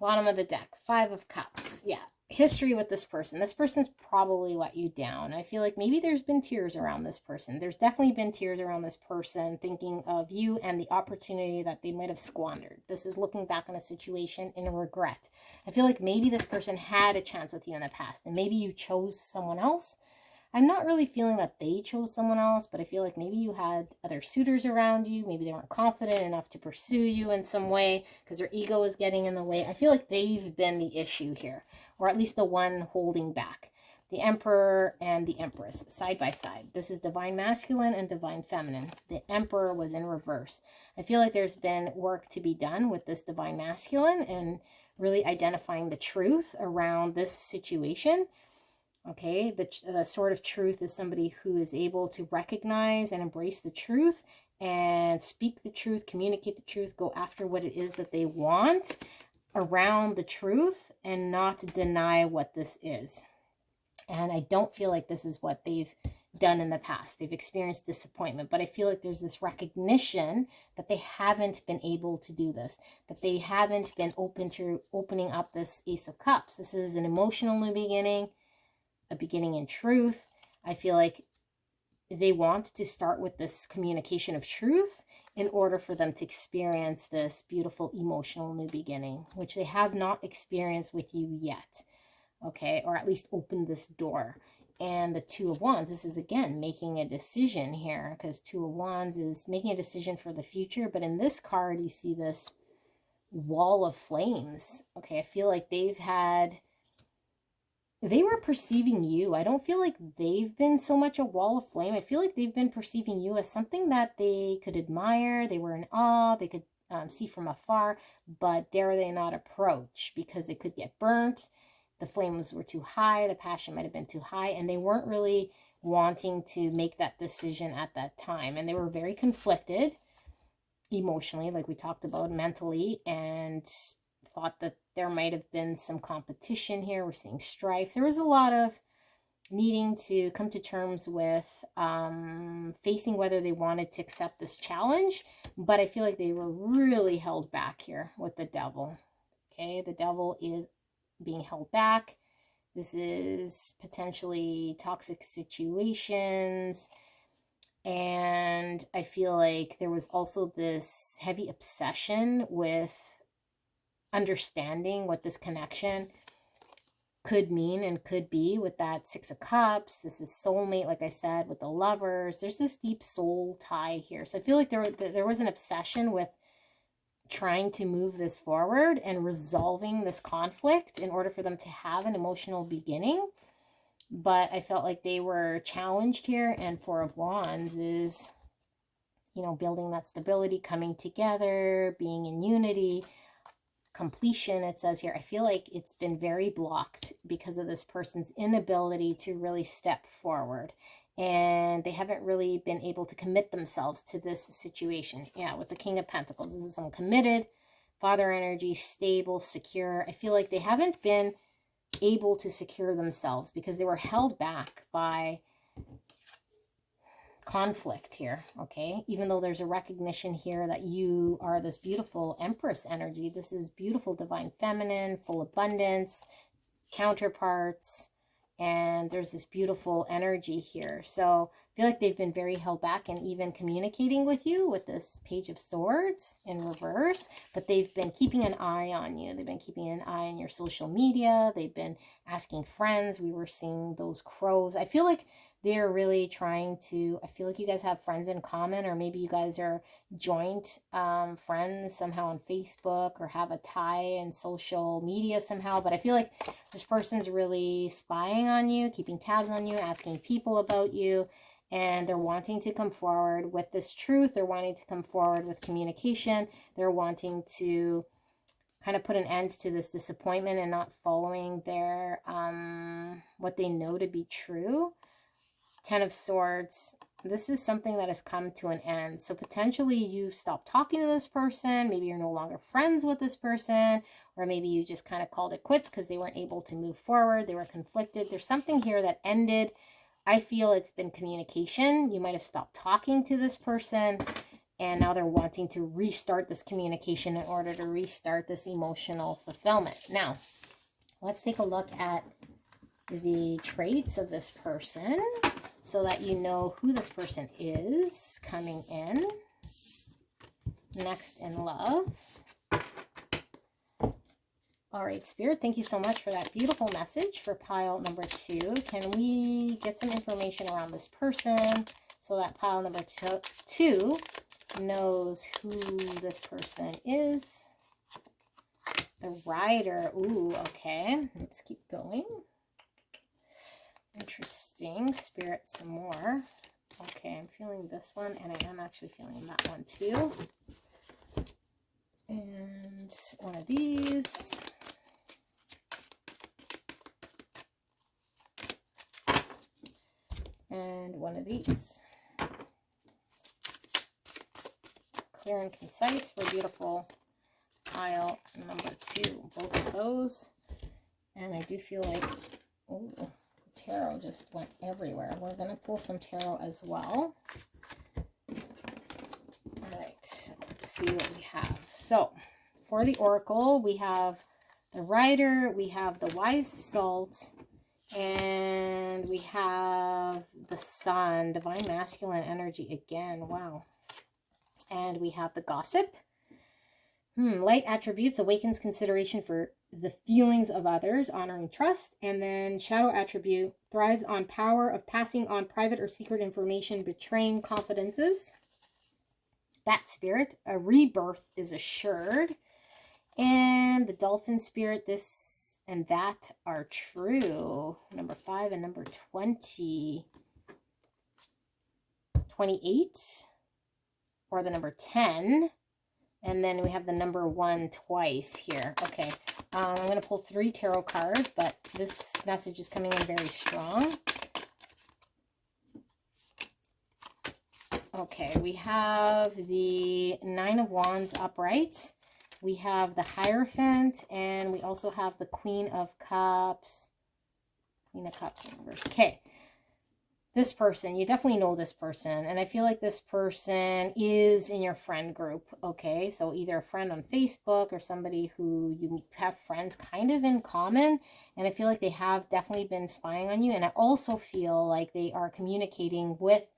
Speaker 1: Bottom of the deck. Five of Cups. Yeah. History with this person. This person's probably let you down. I feel like maybe there's been tears around this person. There's definitely been tears around this person thinking of you and the opportunity that they might have squandered. This is looking back on a situation in a regret. I feel like maybe this person had a chance with you in the past and maybe you chose someone else. I'm not really feeling that they chose someone else, but I feel like maybe you had other suitors around you. Maybe they weren't confident enough to pursue you in some way because their ego is getting in the way. I feel like they've been the issue here, or at least the one holding back. The Emperor and the Empress side by side. This is divine masculine and divine feminine. The Emperor was in reverse. I feel like there's been work to be done with this divine masculine and really identifying the truth around this situation. Okay, the Sword of Truth is somebody who is able to recognize and embrace the truth and speak the truth, communicate the truth, go after what it is that they want around the truth and not deny what this is. And I don't feel like this is what they've done in the past. They've experienced disappointment, but I feel like there's this recognition that they haven't been able to do this, that they haven't been open to opening up this Ace of Cups. This is an emotional new beginning, a beginning in truth. I feel like they want to start with this communication of truth in order for them to experience this beautiful emotional new beginning, which they have not experienced with you yet. Okay, or at least open this door. And the Two of Wands, this is again making a decision here, because Two of Wands is making a decision for the future. But in this card, you see this wall of flames. Okay, I feel like they were perceiving you. I don't feel like they've been so much a wall of flame. I feel like they've been perceiving you as something that they could admire. They were in awe. They could see from afar, but dare they not approach because they could get burnt. The flames were too high. The passion might have been too high, and they weren't really wanting to make that decision at that time. And they were very conflicted emotionally, like we talked about, mentally, and thought that there might have been some competition here. We're seeing strife. There was a lot of needing to come to terms with facing whether they wanted to accept this challenge, but I feel like they were really held back here with the Devil. Okay, the Devil is being held back. This is potentially toxic situations. And I feel like there was also this heavy obsession with understanding what this connection could mean and could be with that Six of Cups. This is soulmate, like I said, with the Lovers. There's this deep soul tie here. So I feel like there was an obsession with trying to move this forward and resolving this conflict in order for them to have an emotional beginning. But I felt like they were challenged here, and Four of Wands is, you know, building that stability, coming together, being in unity, completion, it says here. I feel like it's been very blocked because of this person's inability to really step forward. And they haven't really been able to commit themselves to this situation. Yeah, with the King of Pentacles. This is someone committed, father energy, stable, secure. I feel like they haven't been able to secure themselves because they were held back by conflict here, okay? Even though there's a recognition here that you are this beautiful Empress energy. This is beautiful, divine feminine, full abundance, counterparts, and there's this beautiful energy here. So I feel like they've been very held back and even communicating with you with this Page of Swords in reverse, but they've been keeping an eye on you. They've been keeping an eye on your social media. They've been asking friends. We were seeing those crows. I feel like they're really trying to, I feel like you guys have friends in common, or maybe you guys are joint friends somehow on Facebook, or have a tie in social media somehow. But I feel like this person's really spying on you, keeping tabs on you, asking people about you, and they're wanting to come forward with this truth. They're wanting to come forward with communication. They're wanting to kind of put an end to this disappointment and not following their what they know to be true. Ten of Swords. This is something that has come to an end. So potentially you've stopped talking to this person. Maybe you're no longer friends with this person. Or maybe you just kind of called it quits because they weren't able to move forward. They were conflicted. There's something here that ended. I feel it's been communication. You might have stopped talking to this person, and now they're wanting to restart this communication in order to restart this emotional fulfillment. Now, let's take a look at the traits of this person so that you know who this person is coming in next in love. All right, Spirit, thank you so much for that beautiful message for pile number 2. Can we get some information around this person so that pile number 2 knows who this person is? The Rider. Ooh, okay. Let's keep going. Interesting. Spirit, some more. Okay, I'm feeling this one, and I am actually feeling that one too. And one of these. And one of these. Clear and concise for beautiful pile number 2. Both of those. And I do feel like, oh, tarot just went everywhere. We're going to pull some tarot as well. All right, let's see what we have. So, for the oracle, we have the Rider, we have the Wise Salt, and we have the Sun, Divine Masculine Energy again. Wow. And we have the Gossip. Light attributes awakens consideration for the feelings of others, honoring trust. And then shadow attribute thrives on power of passing on private or secret information, betraying confidences. Bat spirit, a rebirth is assured. And the dolphin spirit, this and that are true. Number 5 and number 20. 28, or the number 10. And then we have the number 1 twice here. Okay, I'm going to pull 3 tarot cards, but this message is coming in very strong. Okay, we have the 9 of Wands upright. We have the Hierophant, and we also have the Queen of Cups. Queen of Cups in reverse. Okay. This person, you definitely know this person, and I feel like this person is in your friend group, okay? So either a friend on Facebook or somebody who you have friends kind of in common, and I feel like they have definitely been spying on you, and I also feel like they are communicating with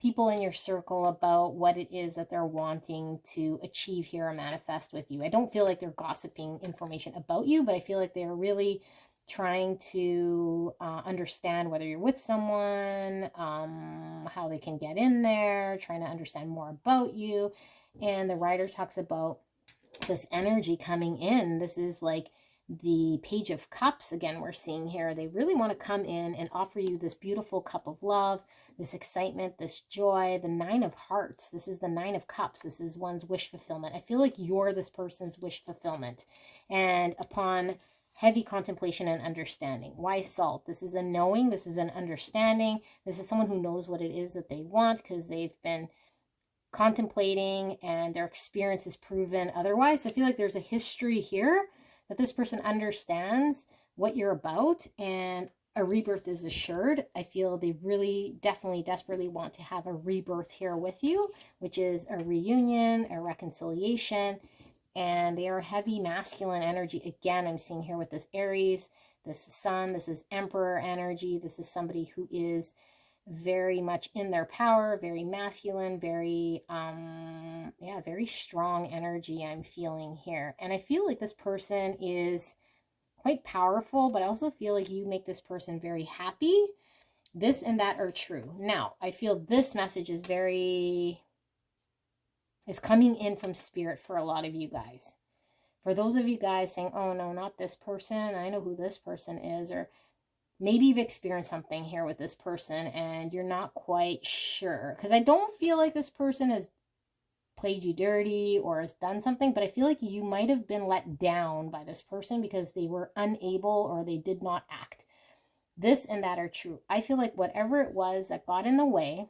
Speaker 1: people in your circle about what it is that they're wanting to achieve here or manifest with you. I don't feel like they're gossiping information about you, but I feel like they're really trying to understand whether you're with someone, how they can get in there, trying to understand more about you. And the Rider talks about this energy coming in. This is like the Page of Cups again we're seeing here. They really want to come in and offer you this beautiful cup of love, this excitement, this joy. The 9 of Hearts, this is the 9 of Cups. This is one's wish fulfillment. I feel like you're this person's wish fulfillment. And upon heavy contemplation and understanding. Wise Salt, this is a knowing, this is an understanding. This is someone who knows what it is that they want because they've been contemplating and their experience is proven otherwise. So I feel like there's a history here that this person understands what you're about, and a rebirth is assured. I feel they really definitely desperately want to have a rebirth here with you, which is a reunion, a reconciliation. And they are heavy masculine energy. Again, I'm seeing here with this Aries, this Sun, this is Emperor energy. This is somebody who is very much in their power, very masculine, very, very strong energy I'm feeling here. And I feel like this person is quite powerful, but I also feel like you make this person very happy. This and that are true. Now, I feel this message is coming in from Spirit for a lot of you guys. For those of you guys saying, oh no, not this person, I know who this person is, or maybe you've experienced something here with this person and you're not quite sure. Because I don't feel like this person has played you dirty or has done something, but I feel like you might have been let down by this person because they were unable or they did not act. This and that are true. I feel like whatever it was that got in the way,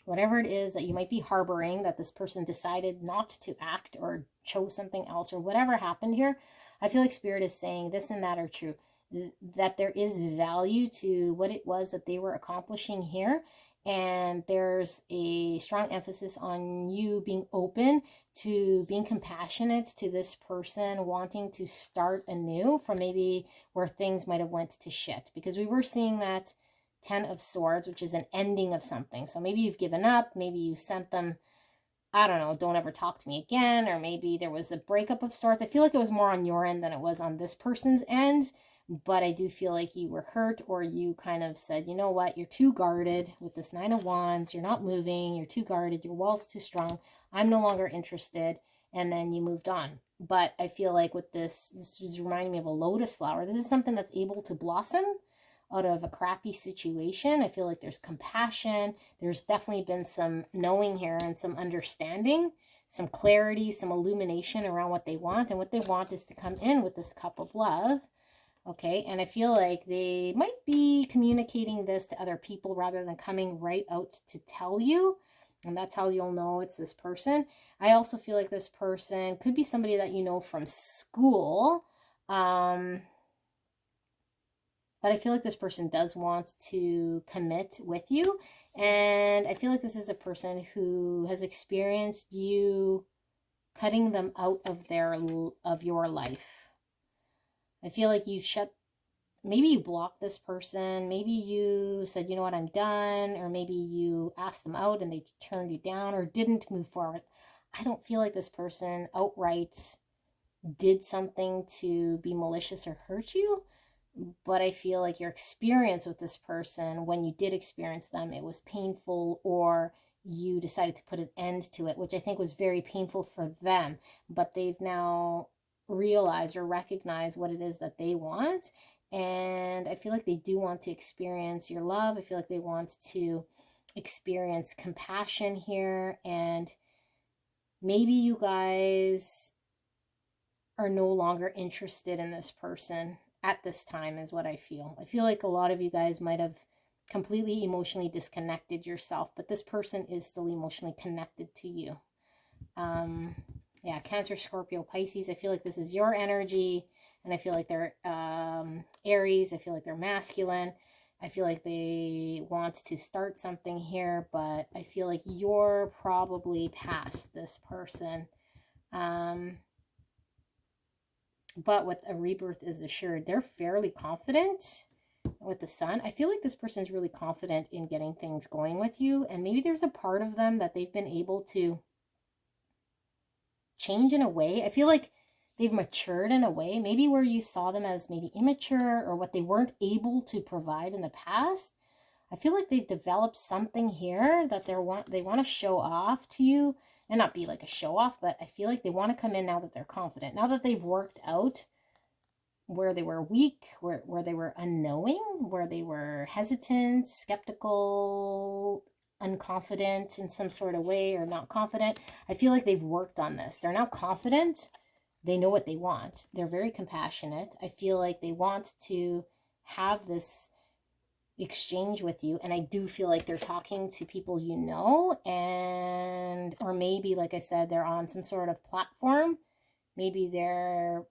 Speaker 1: whatever it is that you might be harboring, that this person decided not to act or chose something else or whatever happened here, I feel like Spirit is saying this and that are true. That there is value to what it was that they were accomplishing here. And there's a strong emphasis on you being open to being compassionate to this person wanting to start anew from maybe where things might have went to shit. Because we were seeing that 10 of Swords, which is an ending of something. So maybe you've given up, maybe you sent them, I don't know, don't ever talk to me again, or maybe there was a breakup of sorts. I feel like it was more on your end than it was on this person's end, but I do feel like you were hurt, or you kind of said, you know what, you're too guarded with this 9 of Wands, you're not moving, you're too guarded, your wall's too strong, I'm no longer interested, and then you moved on. But I feel like with this was reminding me of a lotus flower. This is something that's able to blossom. out of a crappy situation. I feel like there's compassion. There's definitely been some knowing here and some understanding, some clarity, some illumination around what they want. And what they want is to come in with this cup of love. Okay, and I feel like they might be communicating this to other people rather than coming right out to tell you. And that's how you'll know it's this person. I also feel like this person could be somebody that you know from school. But I feel like this person does want to commit with you. And I feel like this is a person who has experienced you cutting them out of your life. I feel like you've maybe you blocked this person. Maybe you said, you know what, I'm done. Or maybe you asked them out and they turned you down or didn't move forward. I don't feel like this person outright did something to be malicious or hurt you. But I feel like your experience with this person, when you did experience them, it was painful, or you decided to put an end to it, which I think was very painful for them. But they've now realized or recognized what it is that they want. And I feel like they do want to experience your love. I feel like they want to experience compassion here. And maybe you guys are no longer interested in this person at this time, is what I feel. I feel like a lot of you guys might have completely emotionally disconnected yourself, but this person is still emotionally connected to you. Yeah, Cancer, Scorpio, Pisces. I feel like this is your energy, and I feel like they're Aries. I feel like they're masculine. I feel like they want to start something here, but I feel like you're probably past this person. But with a rebirth is assured, they're fairly confident with the sun. I feel like this person's really confident in getting things going with you. And maybe there's a part of them that they've been able to change in a way. I feel like they've matured in a way, maybe where you saw them as maybe immature or what they weren't able to provide in the past. I feel like they've developed something here that they want to show off to you, and not be like a show off, but I feel like they want to come in now that they're confident, now that they've worked out where they were weak, where they were unknowing, where they were hesitant, skeptical, unconfident in some sort of way, or not confident. I feel like they've worked on this. They're now confident. They know what they want. They're very compassionate. I feel like they want to have this exchange with you, and I do feel like they're talking to people you know, and or maybe, like I said, they're on some sort of platform. Maybe they're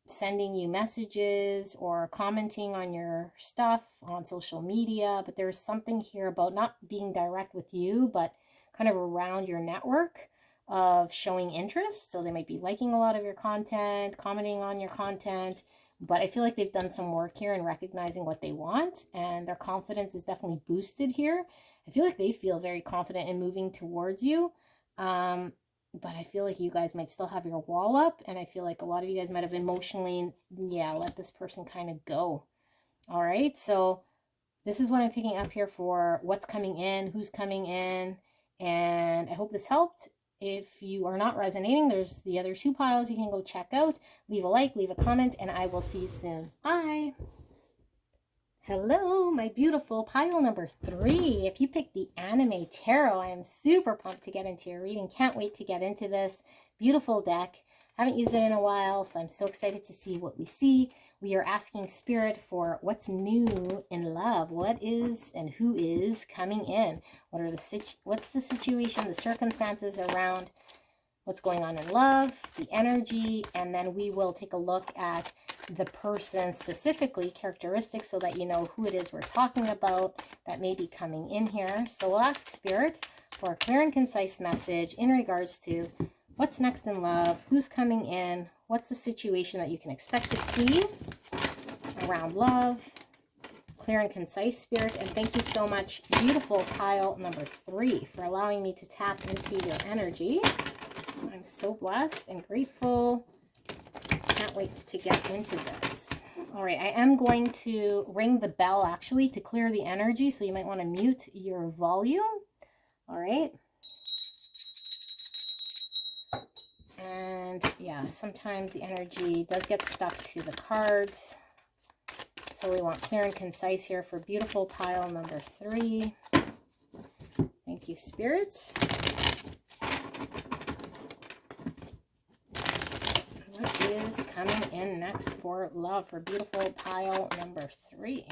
Speaker 1: sending you messages or commenting on your stuff on social media, but there's something here about not being direct with you, but kind of around your network of showing interest. So they might be liking a lot of your content, commenting on your content, but I feel like they've done some work here in recognizing what they want, and their confidence is definitely boosted here. I feel like they feel very confident in moving towards you. But I feel like you guys might still have your wall up, and I feel like a lot of you guys might have emotionally, let this person kind of go. All right, so this is what I'm picking up here for what's coming in, who's coming in, and I hope this helped. If you are not resonating, there's the other two piles you can go check out. Leave a like, leave a comment, and I will see you soon. Bye. Hello, my beautiful pile number 3. If you picked the Anime Tarot, I am super pumped to get into your reading. Can't wait to get into this beautiful deck. Haven't used it in a while, so I'm so excited to see what we see. We are asking Spirit for what's new in love. What is and who is coming in? What's the situation, the circumstances around what's going on in love, the energy, and then we will take a look at the person specifically, characteristics, so that you know who it is we're talking about that may be coming in here. So we'll ask Spirit for a clear and concise message in regards to what's next in love, who's coming in, what's the situation that you can expect to see around love. Clear and concise, Spirit. And thank you so much, beautiful pile number 3, for allowing me to tap into your energy. I'm so blessed and grateful. Can't wait to get into this. All right, I am going to ring the bell actually to clear the energy, so you might want to mute your volume. All right. And yeah, sometimes the energy does get stuck to the cards. So we want clear and concise here for beautiful pile number 3. Thank you, spirits. What is coming in next for love for beautiful pile number 3?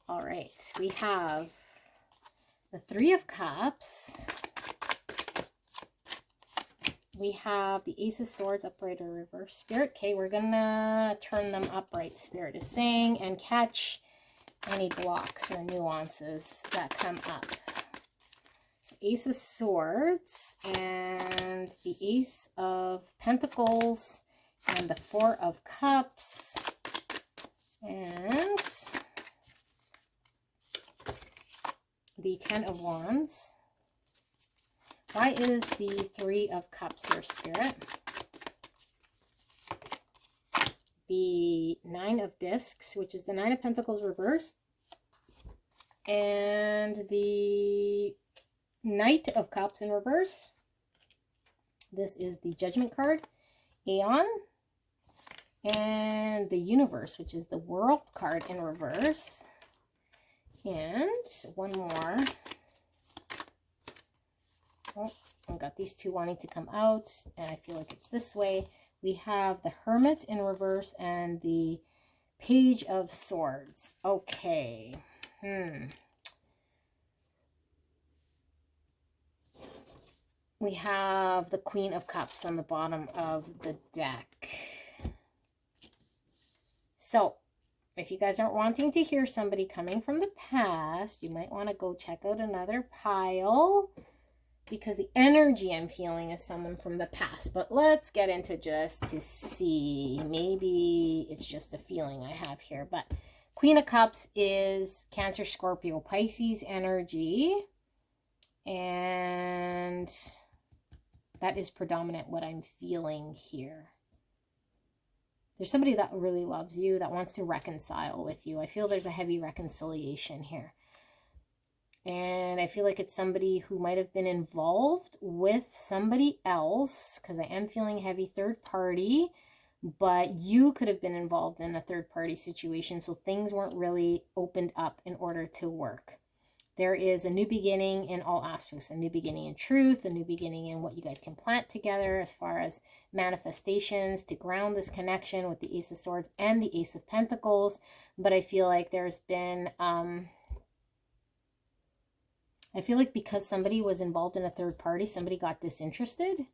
Speaker 1: All right, we have the 3 of Cups. We have the Ace of Swords upright or reverse, Spirit. Okay, we're gonna turn them upright, Spirit is saying, and catch any blocks or nuances that come up. So Ace of Swords and the Ace of Pentacles and the 4 of Cups and the 10 of Wands. Why is the 3 of Cups here, Spirit? The 9 of Discs, which is the 9 of Pentacles reversed, and the Knight of Cups in reverse. This is the Judgment card, Aeon, and the Universe, which is the World card in reverse. And one more. Oh, I've got these two wanting to come out, and I feel like it's this way. We have the Hermit in reverse and the Page of Swords. Okay. We have the Queen of Cups on the bottom of the deck. So, if you guys aren't wanting to hear somebody coming from the past, you might want to go check out another pile, because the energy I'm feeling is someone from the past. But let's get into just to see. Maybe it's just a feeling I have here. But Queen of Cups is Cancer, Scorpio, Pisces energy. And that is predominant what I'm feeling here. There's somebody that really loves you, that wants to reconcile with you. I feel there's a heavy reconciliation here. And I feel like it's somebody who might have been involved with somebody else, because I am feeling heavy third party, but you could have been involved in a third party situation, so things weren't really opened up in order to work. There is a new beginning in all aspects, a new beginning in truth, a new beginning in what you guys can plant together as far as manifestations to ground this connection with the Ace of Swords and the Ace of Pentacles. But I feel like there's been, I feel like because somebody was involved in a third party, somebody got disinterested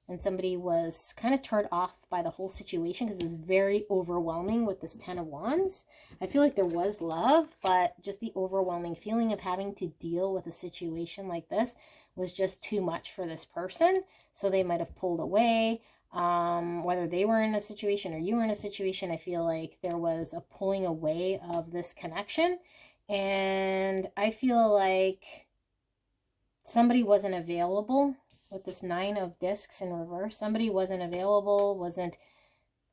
Speaker 1: and somebody was kind of turned off by the whole situation because it's very overwhelming with this 10 of Wands. I feel like there was love, but just the overwhelming feeling of having to deal with a situation like this was just too much for this person. So they might have pulled away. Whether they were in a situation or you were in a situation, I feel like there was a pulling away of this connection. And I feel like somebody wasn't available with this 9 of Discs in reverse. Somebody wasn't available, wasn't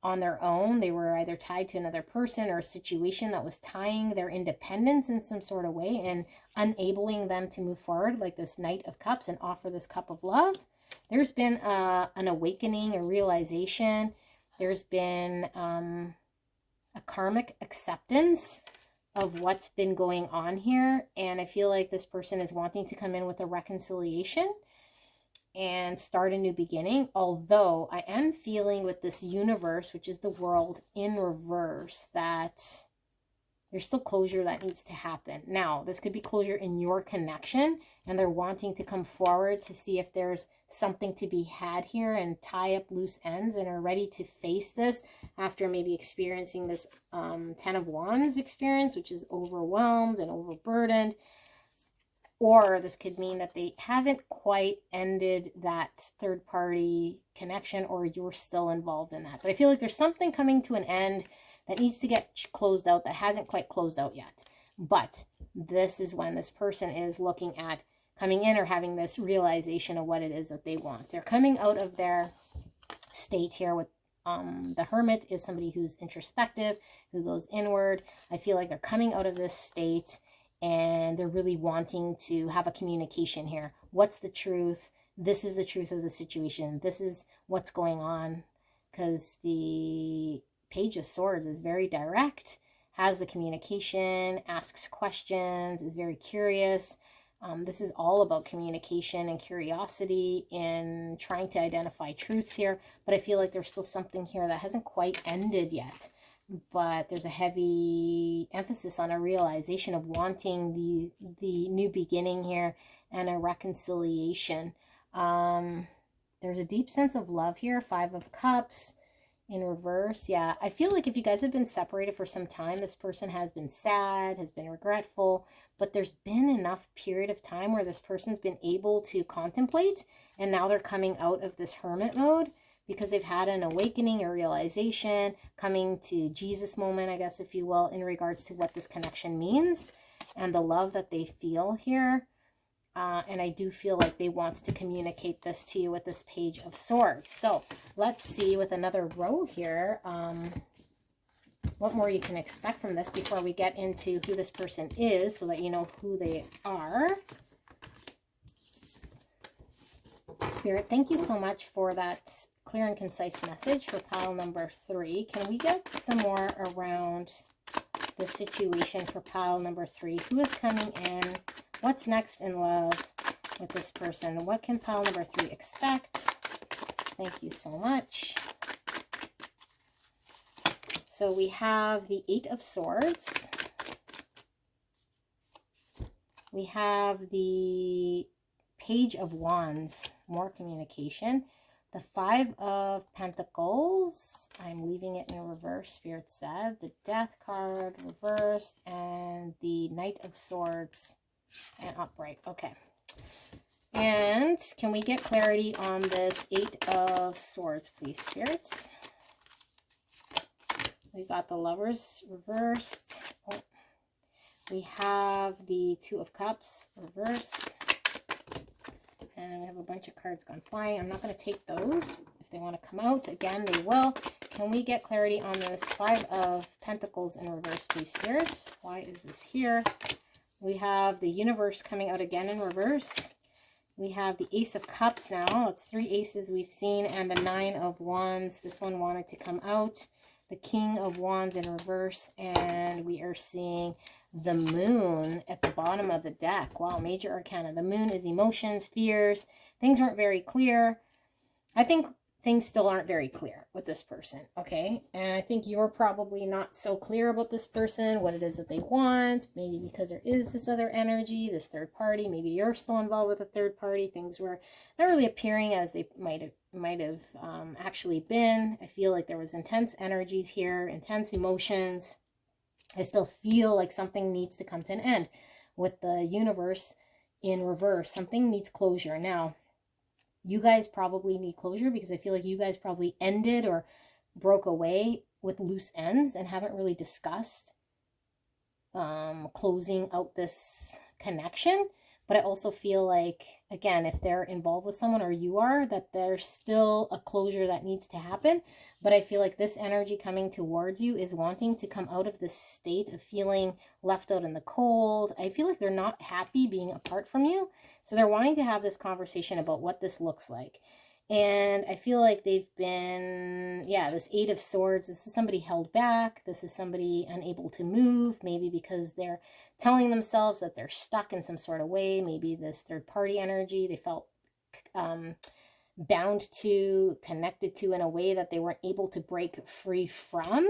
Speaker 1: on their own. They were either tied to another person or a situation that was tying their independence in some sort of way and enabling them to move forward, like this Knight of Cups, and offer this cup of love. There's been an awakening, a realization. There's been a karmic acceptance of what's been going on here. And I feel like this person is wanting to come in with a reconciliation and start a new beginning. Although I am feeling with this Universe, which is the World in reverse, that there's still closure that needs to happen. Now, this could be closure in your connection, and they're wanting to come forward to see if there's something to be had here and tie up loose ends, and are ready to face this after maybe experiencing this 10 of Wands experience, which is overwhelmed and overburdened. Or this could mean that they haven't quite ended that third party connection, or you're still involved in that. But I feel like there's something coming to an end that needs to get closed out that hasn't quite closed out yet. But this is when this person is looking at coming in or having this realization of what it is that they want. They're coming out of their state here with the Hermit is somebody who's introspective, who goes inward. I feel like they're coming out of this state and they're really wanting to have a communication here. What's the truth? This is the truth of the situation. This is what's going on. Because the Page of Swords is very direct, has the communication, asks questions, is very curious. This is all about communication and curiosity in trying to identify truths here, but I feel like there's still something here that hasn't quite ended yet. But there's a heavy emphasis on a realization of wanting the new beginning here and a reconciliation. There's a deep sense of love here. 5 of Cups in reverse. Yeah, I feel like if you guys have been separated for some time, this person has been sad, has been regretful, but there's been enough period of time where this person's been able to contemplate, and now they're coming out of this hermit mode because they've had an awakening, a realization, coming to Jesus moment, I guess, if you will, in regards to what this connection means and the love that they feel here. And I do feel like they want to communicate this to you with this Page of Swords. So let's see with another row here, what more you can expect from this before we get into who this person is, so that you know who they are. Spirit, thank you so much for that clear and concise message for pile number 3. Can we get some more around the situation for pile number 3? Who is coming in? What's next in love with this person? What can pile number 3 expect? Thank you so much. So we have the 8 of Swords. We have the Page of Wands, more communication. The 5 of Pentacles, I'm leaving it in reverse, Spirit said. The Death card reversed, and the Knight of Swords and upright. Okay. And can we get clarity on this 8 of Swords, please, Spirits? We got the Lovers reversed. Oh. We have the 2 of Cups reversed. And we have a bunch of cards gone flying. I'm not going to take those. If they want to come out, again, they will. Can we get clarity on this 5 of Pentacles in reverse, please, Spirits? Why is this here? We have the Universe coming out again in reverse. We have the Ace of Cups now. It's 3 aces we've seen. And the 9 of Wands. This one wanted to come out. The King of Wands in reverse. And we are seeing the Moon at the bottom of the deck. Wow, major arcana. The Moon is emotions, fears. Things weren't very clear. I think things still aren't very clear with this person, okay? And I think you're probably not so clear about this person, what it is that they want, maybe because there is this other energy, this third party. Maybe you're still involved with a third party. Things were not really appearing as they might have actually been. I feel like there was intense energies here, intense emotions. I still feel like something needs to come to an end with the Universe in reverse. Something needs closure. Now, you guys probably need closure because I feel like you guys probably ended or broke away with loose ends and haven't really discussed closing out this connection. But I also feel like, again, if they're involved with someone or you are, that there's still a closure that needs to happen. But I feel like this energy coming towards you is wanting to come out of this state of feeling left out in the cold. I feel like they're not happy being apart from you. So they're wanting to have this conversation about what this looks like. And I feel like they've been, yeah, this 8 of Swords. This is somebody held back. This is somebody unable to move, maybe because they're telling themselves that they're stuck in some sort of way. Maybe this third party energy they felt bound to, connected to in a way that they weren't able to break free from,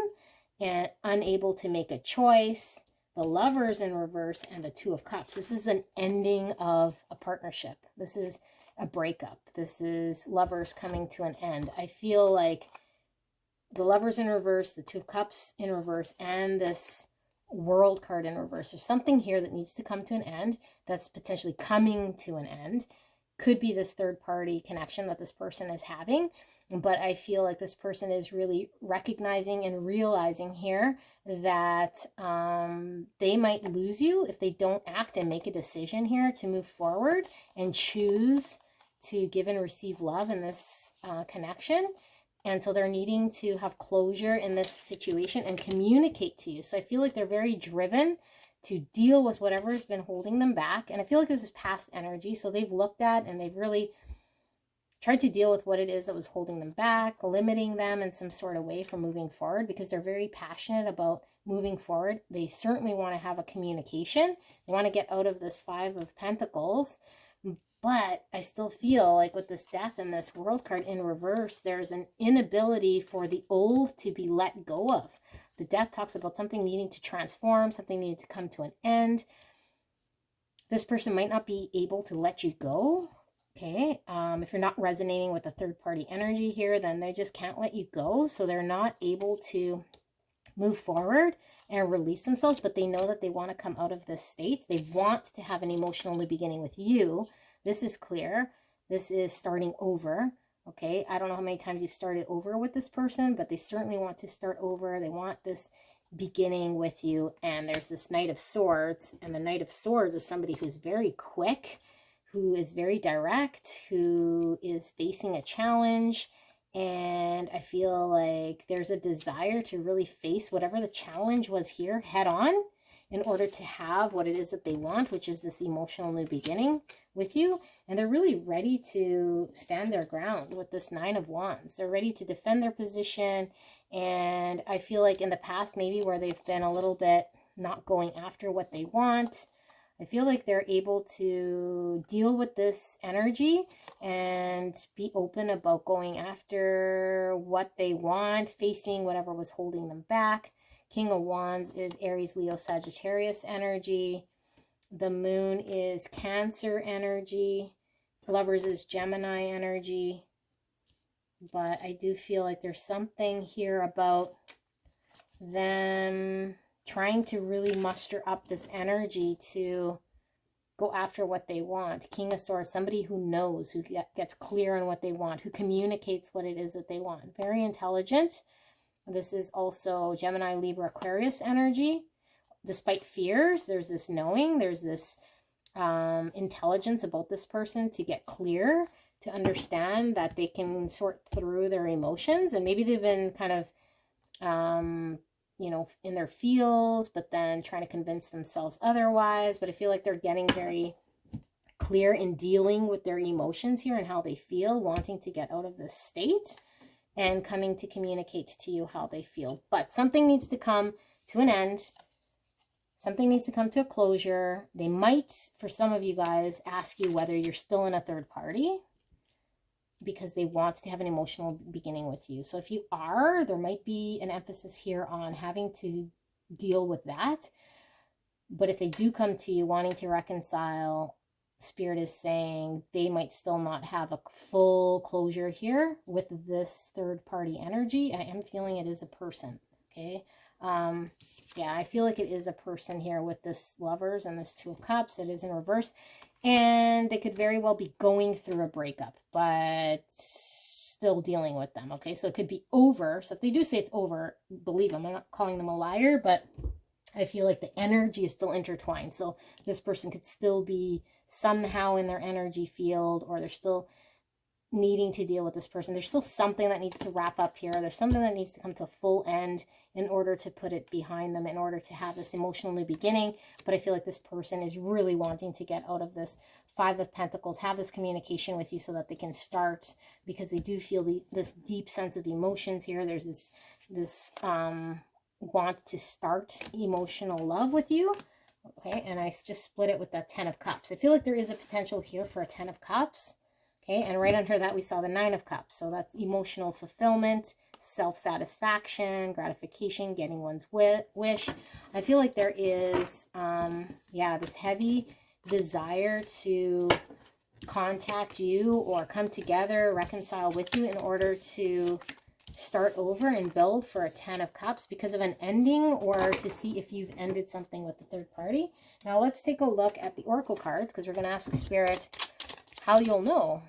Speaker 1: and unable to make a choice. The Lovers in reverse and the 2 of Cups. This is an ending of a partnership. This is a breakup. This is lovers coming to an end. I feel like the Lovers in reverse, the 2 of Cups in reverse, and this World card in reverse. There's something here that needs to come to an end, that's potentially coming to an end. Could be this third party connection that this person is having. But I feel like this person is really recognizing and realizing here that they might lose you if they don't act and make a decision here to move forward and choose to give and receive love in this connection. And so they're needing to have closure in this situation and communicate to you. So I feel like they're very driven to deal with whatever has been holding them back. And I feel like this is past energy. So they've looked at and they've really tried to deal with what it is that was holding them back, limiting them in some sort of way from moving forward, because they're very passionate about moving forward. They certainly want to have a communication. They want to get out of this Five of Pentacles. But I still feel like with this Death and this World card in reverse, there's an inability for the old to be let go of. The Death talks about something needing to transform, something needing to come to an end. This person might not be able to let you go. Okay, if you're not resonating with the third party energy here, then they just can't let you go. So they're not able to move forward and release themselves, but they know that they want to come out of this state. They want to have an emotional new beginning with you. This is clear. This is starting over. Okay, I don't know how many times you've started over with this person, but they certainly want to start over. They want this beginning with you. And there's this Knight of Swords, and the Knight of Swords is somebody who's very quick, who is very direct, who is facing a challenge. And I feel like there's a desire to really face whatever the challenge was here head on in order to have what it is that they want, which is this emotional new beginning with you. And they're really ready to stand their ground with this Nine of Wands. They're ready to defend their position. And I feel like in the past, maybe where they've been a little bit not going after what they want, I feel like they're able to deal with this energy and be open about going after what they want, facing whatever was holding them back. King of Wands is Aries, Leo, Sagittarius energy. The Moon is Cancer energy. Lovers is Gemini energy. But I do feel like there's something here about them trying to really muster up this energy to go after what they want. King of Swords, somebody who knows, who gets clear on what they want, who communicates what it is that they want. Very intelligent. This is also Gemini, Libra, Aquarius energy. Despite fears, there's this knowing, there's this intelligence about this person to get clear, to understand that they can sort through their emotions. And maybe they've been kind of you know, in their feels, but then trying to convince themselves otherwise. But I feel like they're getting very clear in dealing with their emotions here and how they feel, wanting to get out of this state and coming to communicate to you how they feel. But something needs to come to an end. Something needs to come to a closure. They might, for some of you guys, ask you whether you're still in a third party, because they want to have an emotional beginning with you. So if you are, there might be an emphasis here on having to deal with that. But if they do come to you wanting to reconcile, Spirit is saying they might still not have a full closure here with this third party energy. I am feeling it is a person. Okay. Yeah, I feel like it is a person here with this Lovers and this Two of Cups. It is in reverse. And they could very well be going through a breakup, but still dealing with them, okay? So it could be over. So if they do say it's over, believe them. I'm not calling them a liar, but I feel like the energy is still intertwined. So this person could still be somehow in their energy field, or they're still needing to deal with this person. There's still something that needs to wrap up here. There's something that needs to come to a full end in order to put it behind them, in order to have this emotional new beginning. But I feel like this person is really wanting to get out of this Five of Pentacles, have this communication with you so that they can start, because they do feel this deep sense of emotions here. There's this want to start emotional love with you. Okay, and I just split it with that Ten of Cups. I feel like there is a potential here for a Ten of Cups. Okay, and right under that, we saw the Nine of Cups. So that's emotional fulfillment, self-satisfaction, gratification, getting one's wish. I feel like there is, yeah, this heavy desire to contact you or come together, reconcile with you in order to start over and build for a Ten of Cups because of an ending, or to see if you've ended something with the third party. Now let's take a look at the Oracle cards, because we're going to ask Spirit how you'll know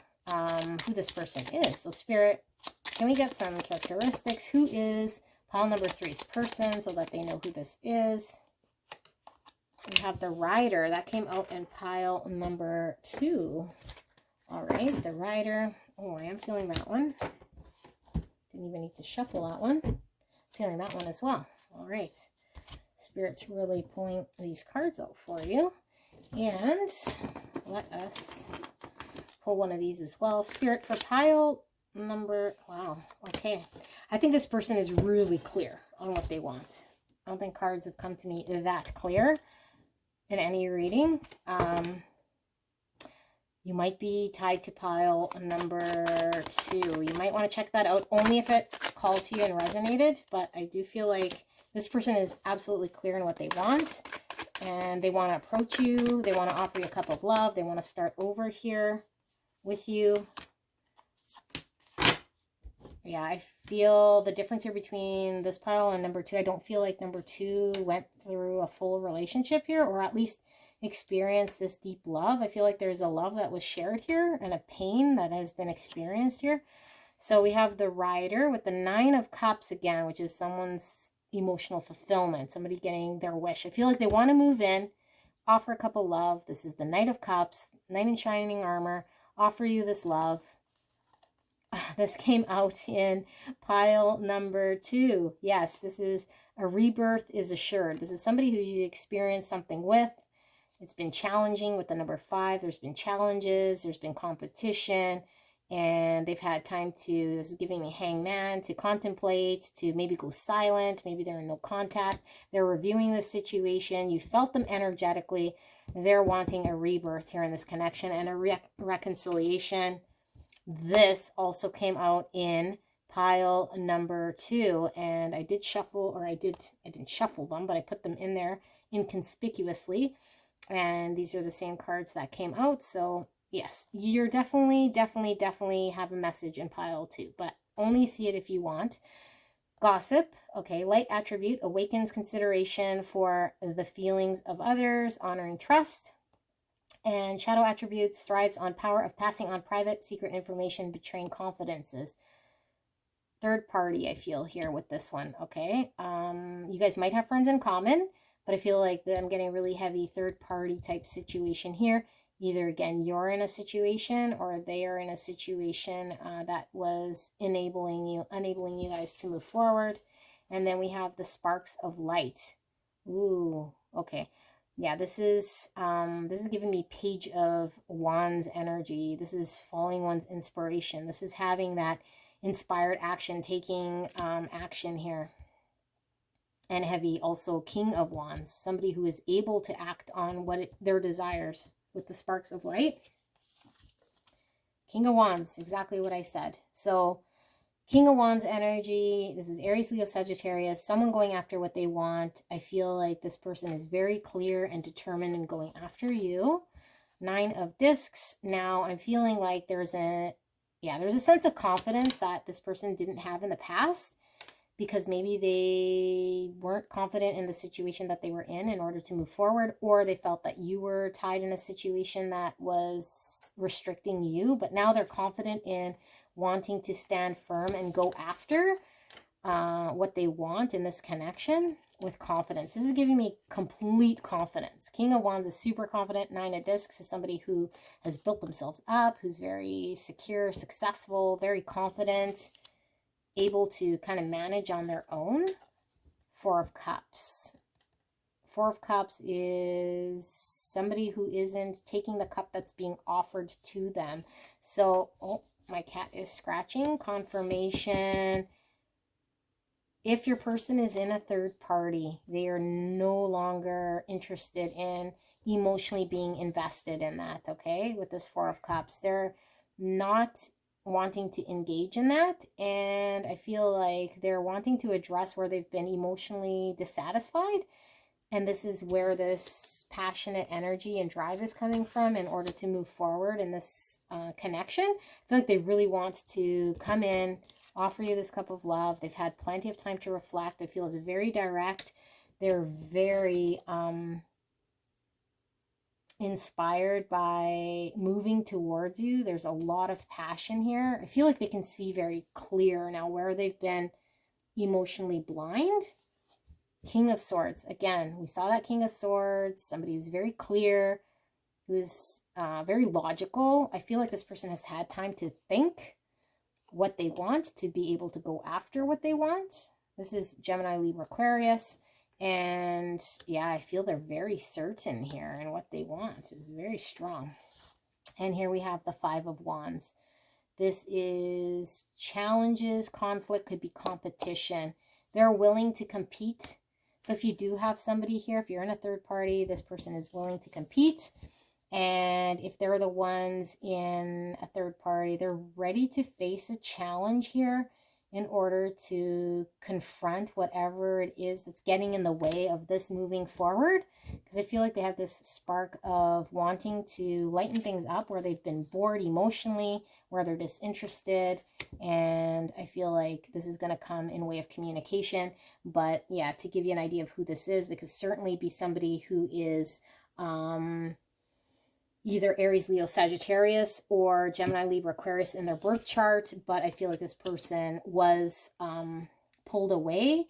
Speaker 1: who this person is. So Spirit, can we get some characteristics? Who is pile number 3's person, so that they know who this is? We have the Rider. That came out in pile number 2. All right, the Rider. Oh, I am feeling that one. Didn't even need to shuffle that one. Feeling that one as well. All right. Spirit's really pulling these cards out for you. And let us pull one of these as well. Spirit for pile number, wow, okay. I think this person is really clear on what they want. I don't think cards have come to me that clear in any reading. You might be tied to pile number 2. You might want to check that out only if it called to you and resonated. But I do feel like this person is absolutely clear in what they want. And they want to approach you. They want to offer you a cup of love. They want to start over here with you. Yeah, I feel the difference here between this pile and number 2. I don't feel like number 2 went through a full relationship here, or at least experienced this deep love. I feel like there's a love that was shared here and a pain that has been experienced here. So we have the Rider with the 9 of Cups again, which is someone's emotional fulfillment, somebody getting their wish. I feel like they want to move in, offer a cup of love. This is the Knight of Cups, Knight in shining armor, offer you this love. This came out in pile number 2. Yes, this is a rebirth is assured. This is somebody who you experienced something with. It's been challenging with the number 5. There's been challenges. There's been competition. And they've had time to, this is giving me Hangman, to contemplate, to maybe go silent. Maybe they're in no contact. They're reviewing the situation. You felt them energetically. They're wanting a rebirth here in this connection and a reconciliation. This also came out in pile number 2. And I did shuffle, or I didn't shuffle them, but I put them in there inconspicuously. And these are the same cards that came out. So yes, you're definitely have a message in pile 2, but only see it if you want. Gossip, okay, light attribute, awakens consideration for the feelings of others, honoring trust. And shadow attributes, thrives on power of passing on private, secret information, betraying confidences. Third party, I feel here with this one, okay? You guys might have friends in common, but I feel like I'm getting really heavy third party type situation here. Either, again, you're in a situation or they are in a situation that was enabling you guys to move forward. And then we have the sparks of light. Ooh, okay. Yeah, this is giving me Page of Wands energy. This is falling one's inspiration. This is having that inspired action, taking action here. And heavy, also King of Wands, somebody who is able to act on their desires with the sparks of light. King of Wands, exactly what I said. So King of Wands energy, this is Aries, Leo, Sagittarius, someone going after what they want. I feel like this person is very clear and determined in going after you. 9 of Discs. Now I'm feeling like there's a sense of confidence that this person didn't have in the past, because maybe they weren't confident in the situation that they were in order to move forward, or they felt that you were tied in a situation that was restricting you, but now they're confident in wanting to stand firm and go after what they want in this connection with confidence. This is giving me complete confidence. King of Wands is super confident. 9 of Discs is somebody who has built themselves up, who's very secure, successful, very confident, able to kind of manage on their own. 4 of Cups. 4 of Cups is somebody who isn't taking the cup that's being offered to them. So, oh, my cat is scratching. Confirmation. If your person is in a third party, they are no longer interested in emotionally being invested in that, okay? With this 4 of Cups, they're not wanting to engage in that, and I feel like they're wanting to address where they've been emotionally dissatisfied, and this is where this passionate energy and drive is coming from in order to move forward in this connection. I feel like they really want to come in, offer you this cup of love. They've had plenty of time to reflect. I feel it's very direct. They're very inspired by moving towards you. There's a lot of passion here. I feel like they can see very clear now where they've been emotionally blind. King of Swords. Again, we saw that King of Swords. Somebody who's very clear, who's very logical. I feel like this person has had time to think what they want, to be able to go after what they want. This is Gemini, Libra, Aquarius. And yeah, I feel they're very certain here in what they want. It's very strong. And here we have the Five of Wands. This is challenges, conflict, could be competition. They're willing to compete. So if you do have somebody here, if you're in a third party, this person is willing to compete. And if they're the ones in a third party, they're ready to face a challenge here in order to confront whatever it is that's getting in the way of this moving forward. Because I feel like they have this spark of wanting to lighten things up where they've been bored emotionally, where they're disinterested. And I feel like this is going to come in way of communication. But yeah, to give you an idea of who this is, it could certainly be somebody who is either Aries, Leo, Sagittarius, or Gemini, Libra, Aquarius in their birth chart. But I feel like this person was pulled away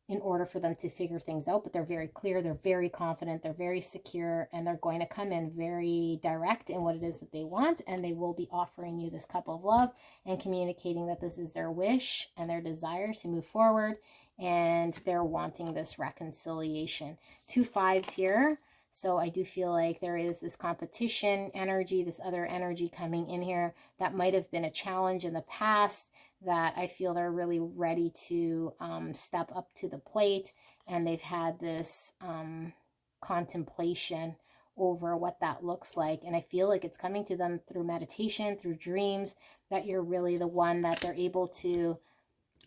Speaker 1: in order for them to figure things out. But they're very clear, they're very confident, they're very secure, and they're going to come in very direct in what it is that they want. And they will be offering you this cup of love and communicating that this is their wish and their desire to move forward. And they're wanting this reconciliation. 2 5s here. So I do feel like there is this competition energy, this other energy coming in here that might have been a challenge in the past that I feel they're really ready to step up to the plate. And they've had this contemplation over what that looks like. And I feel like it's coming to them through meditation, through dreams, that you're really the one that they're able to,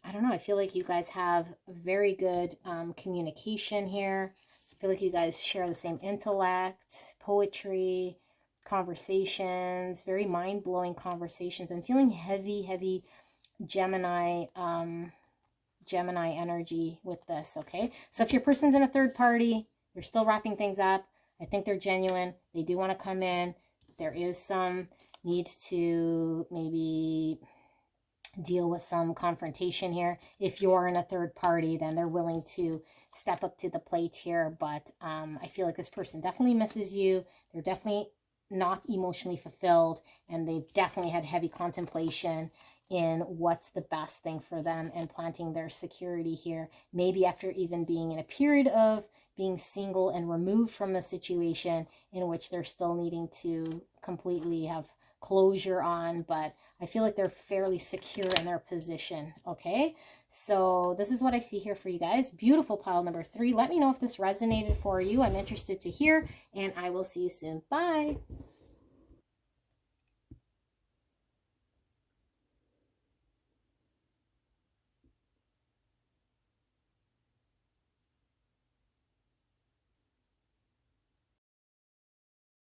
Speaker 1: I don't know, I feel like you guys have very good communication here. I feel like you guys share the same intellect, poetry, conversations, very mind-blowing conversations. I'm feeling heavy Gemini energy with this, okay? So if your person's in a third party, they're still wrapping things up. I think they're genuine. They do want to come in. There is some need to maybe deal with some confrontation here. If you're in a third party, then they're willing to step up to the plate here. But I feel like this person definitely misses you. They're definitely not emotionally fulfilled, and they've definitely had heavy contemplation in what's the best thing for them and planting their security here. Maybe after even being in a period of being single and removed from a situation in which they're still needing to completely have closure on, but I feel like they're fairly secure in their position. Okay, so this is what I see here for you guys. Beautiful pile number 3. Let me know if this resonated for you. I'm interested to hear, and I will see you soon. Bye.